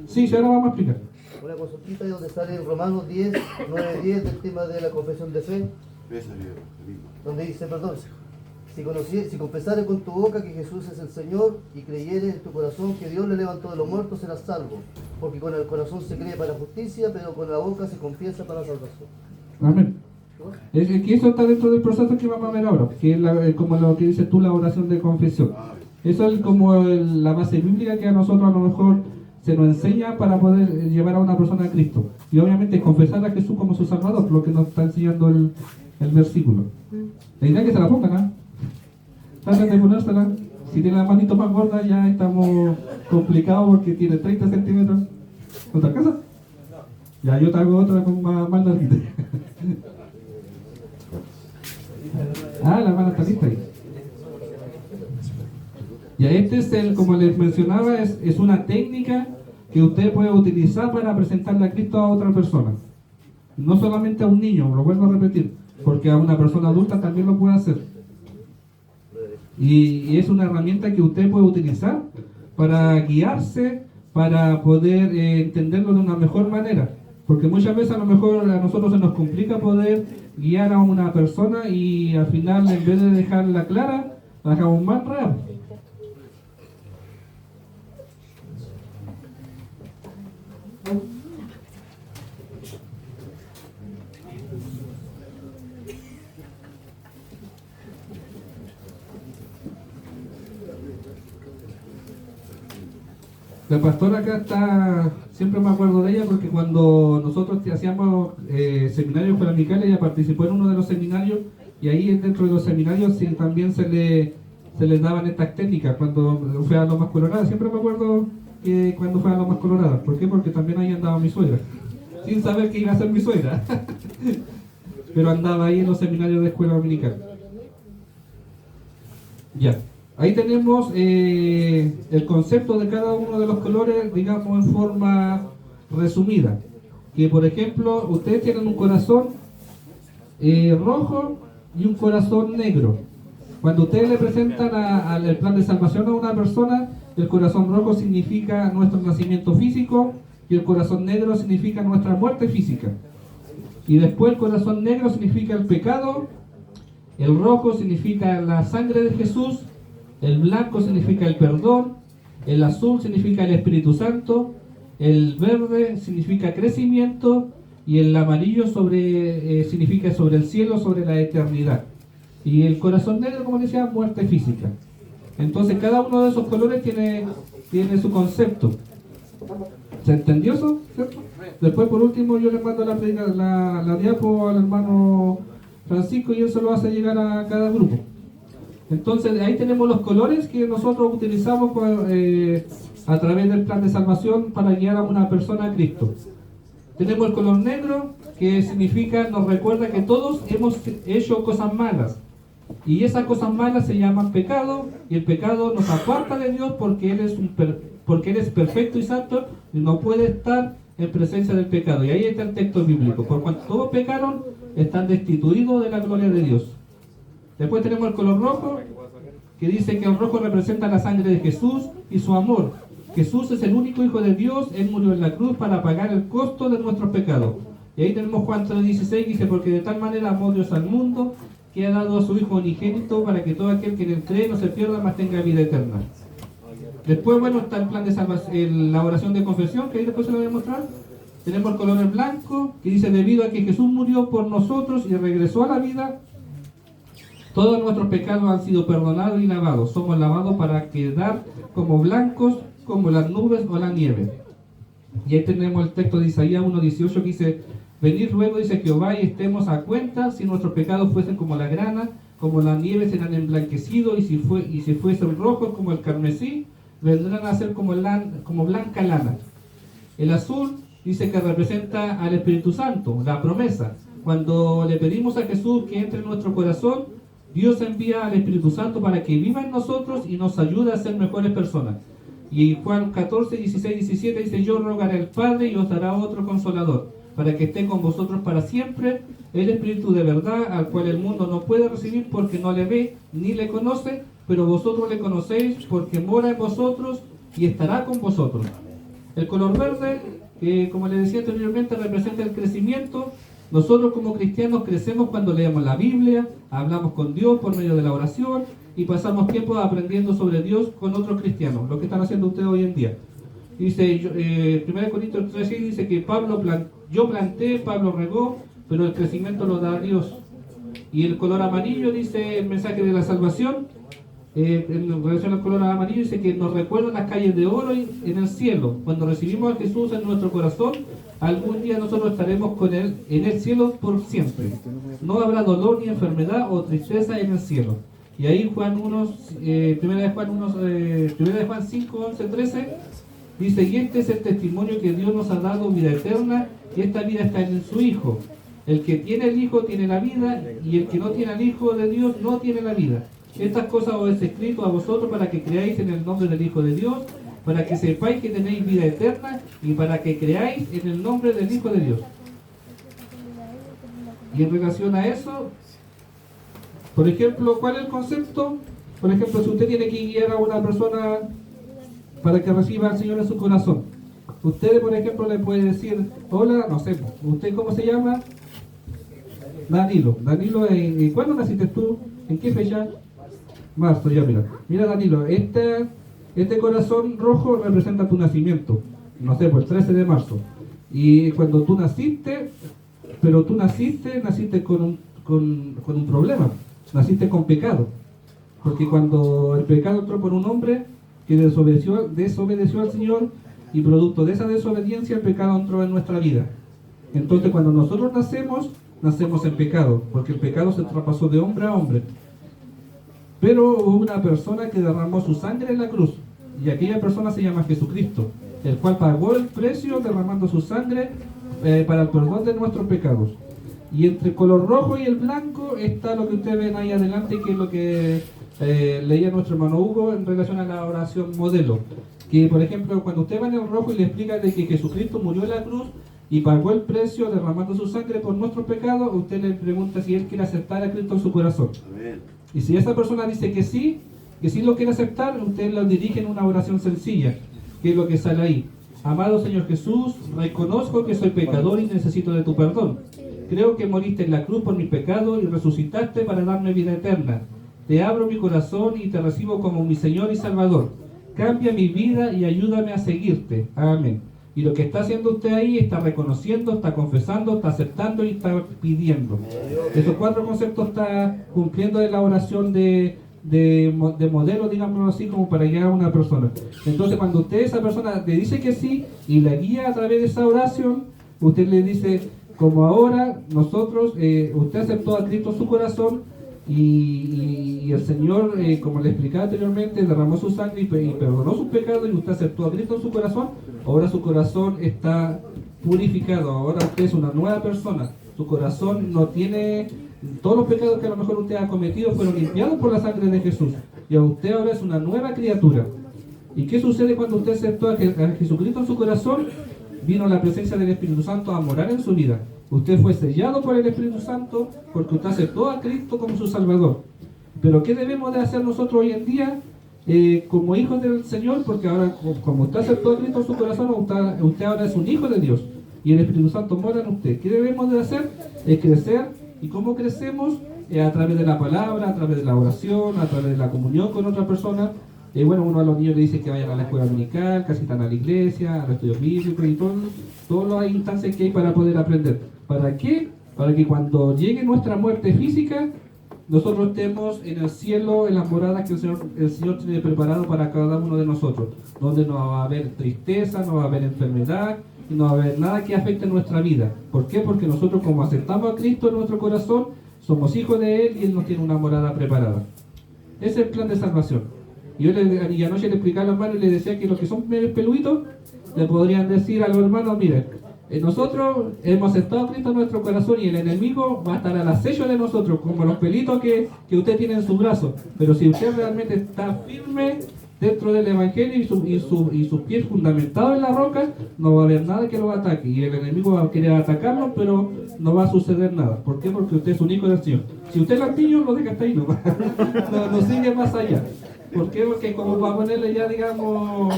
Sí, ahora vamos a explicar. una consultita donde sale en Romanos 10, 9, 10 del tema de la confesión de fe, donde dice, perdón, si confesares con tu boca que Jesús es el Señor y creyeres en tu corazón que Dios le levantó de los muertos, serás salvo, porque con el corazón se cree para justicia, pero con la boca se confiesa para salvación. Amén. Es que eso está dentro del proceso que vamos a ver ahora, que es como lo que dices tú, la oración de confesión. Eso es como la base bíblica que a nosotros a lo mejor se nos enseña para poder llevar a una persona a Cristo. Y obviamente confesar a Jesús como su Salvador, lo que nos está enseñando el versículo. La idea es que se la pongan, ¿ah? Traten de ponérsela. Si tiene la manito más gorda ya estamos complicados porque tiene 30 centímetros. ¿Otra casa? Ya, yo te hago otra con más larguita. La mano está lista ahí. Ya, este es como les mencionaba, es una técnica que usted puede utilizar para presentarle a Cristo a otra persona. No solamente a un niño, lo vuelvo a repetir, porque a una persona adulta también lo puede hacer. Y es una herramienta que usted puede utilizar para guiarse, para poder entenderlo de una mejor manera. Porque muchas veces a lo mejor a nosotros se nos complica poder guiar a una persona y al final, en vez de dejarla clara, la dejamos más rara. La pastora acá está, siempre me acuerdo de ella porque cuando nosotros hacíamos seminarios coranicales, ella participó en uno de los seminarios y ahí dentro de los seminarios también se les daban estas técnicas cuando fue a Lomas Coloradas. Siempre me acuerdo que cuando fue a Lomas Coloradas. ¿Por qué? Porque también ahí andaba mi suegra, sin saber que iba a ser mi suegra, pero andaba ahí en los seminarios de escuela dominical. Ya. Ahí tenemos el concepto de cada uno de los colores, digamos, en forma resumida. Que, por ejemplo, ustedes tienen un corazón rojo y un corazón negro. Cuando ustedes le presentan el plan de salvación a una persona, el corazón rojo significa nuestro nacimiento físico y el corazón negro significa nuestra muerte física. Y después el corazón negro significa el pecado, el rojo significa la sangre de Jesús, el blanco significa el perdón, el azul significa el Espíritu Santo, el verde significa crecimiento y el amarillo significa sobre el cielo, sobre la eternidad. Y el corazón negro, como decía, muerte física. Entonces cada uno de esos colores tiene su concepto. ¿Se entendió eso? ¿Cierto? Después, por último, yo le mando la diapo al hermano Francisco y él se lo hace llegar a cada grupo. Entonces ahí tenemos los colores que nosotros utilizamos a través del plan de salvación para guiar a una persona a Cristo. Tenemos el color negro, que significa, nos recuerda que todos hemos hecho cosas malas y esas cosas malas se llaman pecado, y el pecado nos aparta de Dios porque Él es perfecto y santo y no puede estar en presencia del pecado. Y ahí está el texto bíblico: por cuanto todos pecaron, están destituidos de la gloria de Dios. Después tenemos el color rojo, que dice que el rojo representa la sangre de Jesús y su amor. Jesús es el único Hijo de Dios, Él murió en la cruz para pagar el costo de nuestros pecados. Y ahí tenemos Juan 3:16, dice: porque de tal manera amó Dios al mundo, que ha dado a su Hijo unigénito, para que todo aquel que en él cree no se pierda, mas tenga vida eterna. Después, bueno, está el plan de salvación, la oración de confesión, que ahí después se lo voy a mostrar. Tenemos el color blanco, que dice: debido a que Jesús murió por nosotros y regresó a la vida, todos nuestros pecados han sido perdonados y lavados. Somos lavados para quedar como blancos, como las nubes o la nieve. Y ahí tenemos el texto de Isaías 1:18 que dice: venid luego, dice Jehová, y estemos a cuenta. Si nuestros pecados fuesen como la grana, como la nieve serán emblanquecidos, y si fuesen rojos como el carmesí, vendrán a ser como blanca lana. El azul dice que representa al Espíritu Santo, la promesa. Cuando le pedimos a Jesús que entre en nuestro corazón, Dios envía al Espíritu Santo para que viva en nosotros y nos ayude a ser mejores personas. Y Juan 14:16-17 dice: yo rogaré al Padre y os dará otro consolador, para que esté con vosotros para siempre, el Espíritu de verdad, al cual el mundo no puede recibir porque no le ve ni le conoce, pero vosotros le conocéis porque mora en vosotros y estará con vosotros. El color verde, que como les decía anteriormente, representa el crecimiento. Nosotros como cristianos crecemos cuando leemos la Biblia, hablamos con Dios por medio de la oración y pasamos tiempo aprendiendo sobre Dios con otros cristianos, lo que están haciendo ustedes hoy en día. Dice 1 Corintios 3:6 dice que yo planté, Pablo regó, pero el crecimiento lo da Dios. Y el color amarillo dice el mensaje de la salvación, en relación al color amarillo, dice que nos recuerda las calles de oro en el cielo. Cuando recibimos a Jesús en nuestro corazón, algún día nosotros estaremos con Él en el cielo por siempre. No habrá dolor ni enfermedad o tristeza en el cielo. Y ahí Juan 5:11-13 dice: y este es el testimonio que Dios nos ha dado, vida eterna, y esta vida está en su Hijo. El que tiene el Hijo tiene la vida, y el que no tiene al Hijo de Dios no tiene la vida. Estas cosas os he escrito a vosotros para que creáis en el nombre del Hijo de Dios, para que sepáis que tenéis vida eterna y para que creáis en el nombre del Hijo de Dios. Y en relación a eso, por ejemplo, ¿cuál es el concepto? Por ejemplo, si usted tiene que guiar a una persona para que reciba al Señor en su corazón, usted, por ejemplo, le puede decir: hola, no sé, ¿usted cómo se llama? Danilo. Danilo, ¿cuándo naciste tú? ¿En qué fecha? Marzo, ya mira Danilo, este corazón rojo representa tu nacimiento, no sé, pues el 13 de marzo. Y cuando tú naciste, pero tú naciste con un problema, naciste con pecado. Porque cuando el pecado entró por un hombre, que desobedeció al Señor, y producto de esa desobediencia el pecado entró en nuestra vida. Entonces cuando nosotros nacemos en pecado, porque el pecado se traspasó de hombre a hombre. Pero hubo una persona que derramó su sangre en la cruz, y aquella persona se llama Jesucristo, el cual pagó el precio derramando su sangre para el perdón de nuestros pecados. Y entre el color rojo y el blanco está lo que ustedes ven ahí adelante, que es lo que leía nuestro hermano Hugo en relación a la oración modelo. Que por ejemplo, cuando usted va en el rojo y le explica de que Jesucristo murió en la cruz y pagó el precio derramando su sangre por nuestros pecados, usted le pregunta si él quiere aceptar a Cristo en su corazón. Y si esa persona dice que sí lo quiere aceptar, usted lo dirige en una oración sencilla, que es lo que sale ahí. Amado Señor Jesús, reconozco que soy pecador y necesito de tu perdón. Creo que moriste en la cruz por mis pecados y resucitaste para darme vida eterna. Te abro mi corazón y te recibo como mi Señor y Salvador. Cambia mi vida y ayúdame a seguirte. Amén. Y lo que está haciendo usted ahí, está reconociendo, está confesando, está aceptando y está pidiendo. Esos 4 conceptos está cumpliendo en la oración de modelo, digámoslo así, como para guiar a una persona. Entonces cuando usted, esa persona, le dice que sí y la guía a través de esa oración, usted le dice, como ahora nosotros, usted aceptó a Cristo en su corazón y el Señor, como le explicaba anteriormente, derramó su sangre y perdonó sus pecados, y usted aceptó a Cristo en su corazón. Ahora su corazón está purificado, ahora usted es una nueva persona. Su corazón no tiene, todos los pecados que a lo mejor usted ha cometido fueron limpiados por la sangre de Jesús, y usted ahora es una nueva criatura. ¿Y qué sucede cuando usted aceptó a Jesucristo en su corazón? Vino la presencia del Espíritu Santo a morar en su vida. Usted fue sellado por el Espíritu Santo porque usted aceptó a Cristo como su Salvador. Pero ¿qué debemos de hacer nosotros hoy en día como hijos del Señor? Porque ahora, como usted aceptó a Cristo en su corazón, usted ahora es un hijo de Dios y el Espíritu Santo mora en usted. ¿Qué debemos de hacer? Es crecer. ¿Y cómo crecemos? A través de la palabra, a través de la oración, a través de la comunión con otra persona. Bueno, uno a los niños le dice que vayan a la escuela dominical, que asistan a la iglesia, a los estudios bíblicos y todas las instancias que hay para poder aprender. ¿Para qué? Para que cuando llegue nuestra muerte física, nosotros estemos en el cielo, en las moradas que el Señor tiene preparado para cada uno de nosotros, donde no va a haber tristeza, no va a haber enfermedad, y no va a haber nada que afecte nuestra vida. ¿Por qué? Porque nosotros, como aceptamos a Cristo en nuestro corazón, somos hijos de Él y Él nos tiene una morada preparada. Ese es el plan de salvación. Y anoche le explicaba a los hermanos y le decía que los que son medio peluditos le podrían decir a los hermanos, miren, nosotros hemos aceptado a Cristo en nuestro corazón y el enemigo va a estar al acecho de nosotros, como los pelitos que usted tiene en sus brazos. Pero si usted realmente está firme dentro del Evangelio y sus pies fundamentados en la roca, no va a haber nada que lo ataque. Y el enemigo va a querer atacarlo, pero no va a suceder nada. ¿Por qué? Porque usted es un hijo del Señor. Si usted es lampiño, lo deja hasta ahí, no sigue más allá. ¿Por qué? Porque como va a ponerle ya, digamos,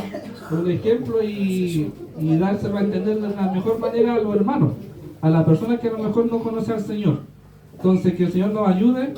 un ejemplo y dárselo a entender de la mejor manera a los hermanos, a la persona que a lo mejor no conoce al Señor. Entonces, que el Señor nos ayude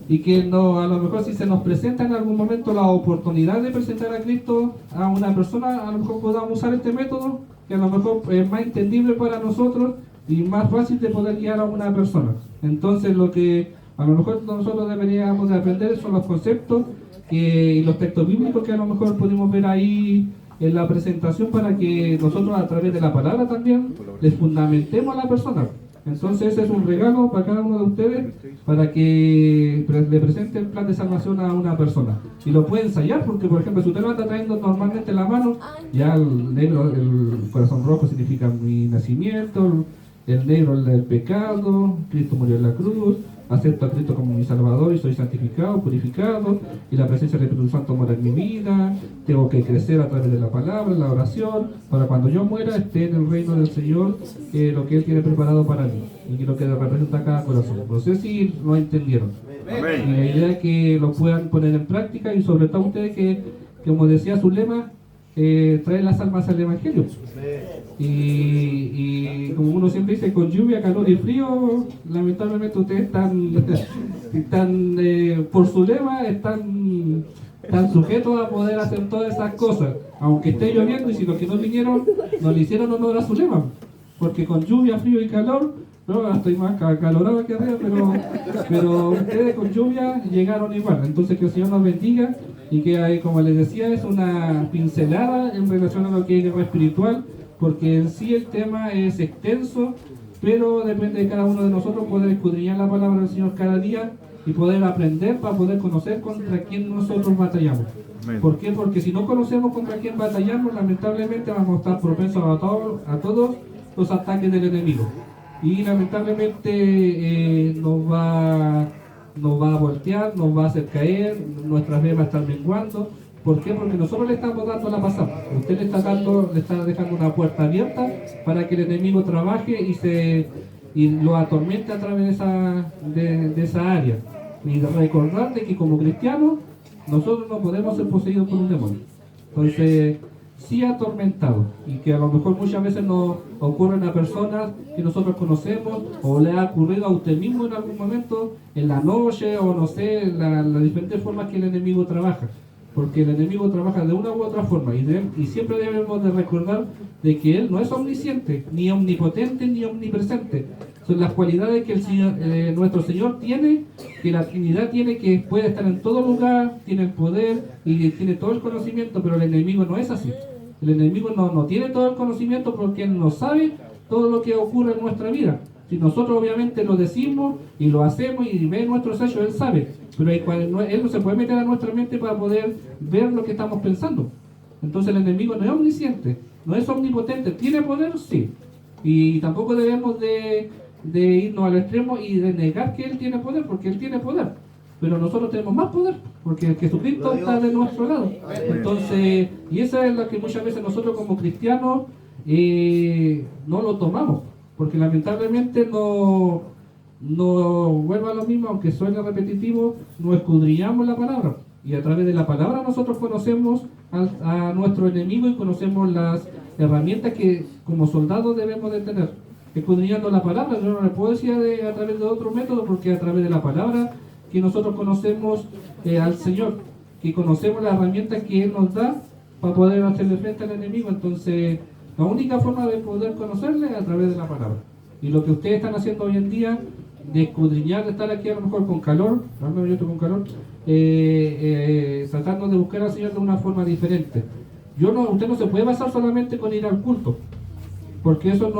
y que a lo mejor si se nos presenta en algún momento la oportunidad de presentar a Cristo a una persona, a lo mejor podamos usar este método, que a lo mejor es más entendible para nosotros y más fácil de poder guiar a una persona. Entonces, lo que a lo mejor nosotros deberíamos de aprender son los conceptos y los textos bíblicos que a lo mejor pudimos ver ahí en la presentación, para que nosotros a través de la palabra también les fundamentemos a la persona. Entonces ese es un regalo para cada uno de ustedes, para que le presente el plan de salvación a una persona. Y lo puede ensayar, porque por ejemplo si usted lo anda trayendo normalmente en la mano, ya el negro, el corazón rojo significa mi nacimiento, el negro el del pecado, Cristo murió en la cruz, acepto a Cristo como mi Salvador y soy santificado, purificado, y la presencia del Espíritu Santo mora en mi vida. Tengo que crecer a través de la palabra, la oración, para cuando yo muera esté en el reino del Señor, lo que Él tiene preparado para mí y lo que representa cada corazón. No sé si lo entendieron. Y la idea es que lo puedan poner en práctica, y sobre todo ustedes que, como decía su lema, traen las almas al Evangelio. Y como uno siempre dice, con lluvia, calor y frío, lamentablemente ustedes están por su lema, están sujetos a poder hacer todas esas cosas, aunque esté lloviendo. Y si los que no vinieron no le hicieron honor a su lema, porque con lluvia, frío y calor, no, estoy más acalorado que arriba, pero ustedes con lluvia llegaron igual. Entonces que el Señor nos bendiga y que hay, como les decía, es una pincelada en relación a lo que es guerra espiritual, porque en sí el tema es extenso, pero depende de cada uno de nosotros poder escudriñar la palabra del Señor cada día y poder aprender para poder conocer contra quién nosotros batallamos. Amén. ¿Por qué? Porque si no conocemos contra quién batallamos, lamentablemente vamos a estar propensos a todos los ataques del enemigo. Y lamentablemente nos va a voltear, nos va a hacer caer, nuestra fe va a estar menguando. ¿Por qué? Porque nosotros le estamos dando la pasada. Usted le está dejando una puerta abierta para que el enemigo trabaje y lo atormente a través de esa área. Y recordar de que como cristianos nosotros no podemos ser poseídos por un demonio. Entonces, sí atormentado, y que a lo mejor muchas veces nos ocurren a personas que nosotros conocemos, o le ha ocurrido a usted mismo en algún momento, en la noche, o no sé, las diferentes formas que el enemigo trabaja. Porque el enemigo trabaja de una u otra forma, y siempre debemos de recordar de que Él no es omnisciente, ni omnipotente, ni omnipresente. Son las cualidades que el Señor, nuestro Señor tiene, que la Trinidad tiene, que puede estar en todo lugar, tiene el poder y tiene todo el conocimiento, pero el enemigo no es así. El enemigo no tiene todo el conocimiento porque Él no sabe todo lo que ocurre en nuestra vida. Si nosotros obviamente lo decimos y lo hacemos y ve nuestros hechos, Él sabe. Pero Él no se puede meter a nuestra mente para poder ver lo que estamos pensando. Entonces el enemigo no es omnisciente, no es omnipotente. ¿Tiene poder? Sí. Y tampoco debemos de irnos al extremo y de negar que Él tiene poder, porque Él tiene poder. Pero nosotros tenemos más poder, porque Jesucristo está de nuestro lado. Entonces, y esa es la que muchas veces nosotros como cristianos no lo tomamos, porque lamentablemente no vuelvo a lo mismo, aunque suene repetitivo, no escudriñamos la palabra. Y a través de la palabra nosotros conocemos a nuestro enemigo y conocemos las herramientas que como soldados debemos de tener. Escudriñando la palabra, yo no le puedo decir a través de otro método, porque a través de la palabra que nosotros conocemos al Señor, que conocemos las herramientas que Él nos da para poder hacerle frente al enemigo. Entonces, la única forma de poder conocerle es a través de la palabra. Y lo que ustedes están haciendo hoy en día, de escudriñar, de estar aquí a lo mejor con calor, yo estoy con calor, tratando de buscar al Señor de una forma diferente. Usted no se puede basar solamente con ir al culto, porque eso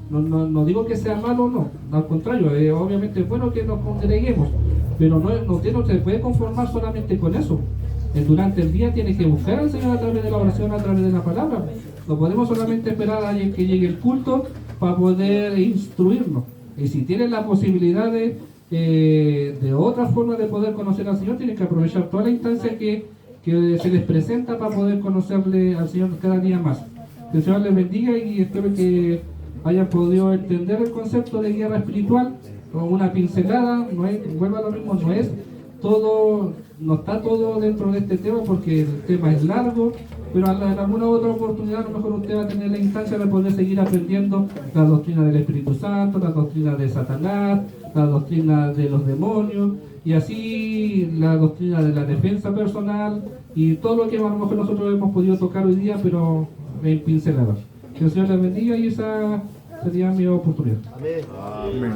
no digo que sea malo o no, al contrario, obviamente es bueno que nos congreguemos, pero usted no se puede conformar solamente con eso. Durante el día tiene que buscar al Señor a través de la oración, a través de la palabra. No podemos solamente esperar a que llegue el culto para poder instruirnos. Y si tienen la posibilidad de otra forma de poder conocer al Señor, tienen que aprovechar toda la instancia que se les presenta para poder conocerle al Señor cada día más. Que el Señor les bendiga y espero que hayan podido entender el concepto de guerra espiritual con una pincelada. Vuelvo a lo mismo, no está todo dentro de este tema, porque el tema es largo, pero en alguna otra oportunidad a lo mejor usted va a tener la instancia de poder seguir aprendiendo la doctrina del Espíritu Santo, la doctrina de Satanás, la doctrina de los demonios, y así la doctrina de la defensa personal y todo lo que a lo mejor nosotros hemos podido tocar hoy día, pero en pinceladas. Que el Señor les bendiga y esa sería mi oportunidad. Amén. Amén.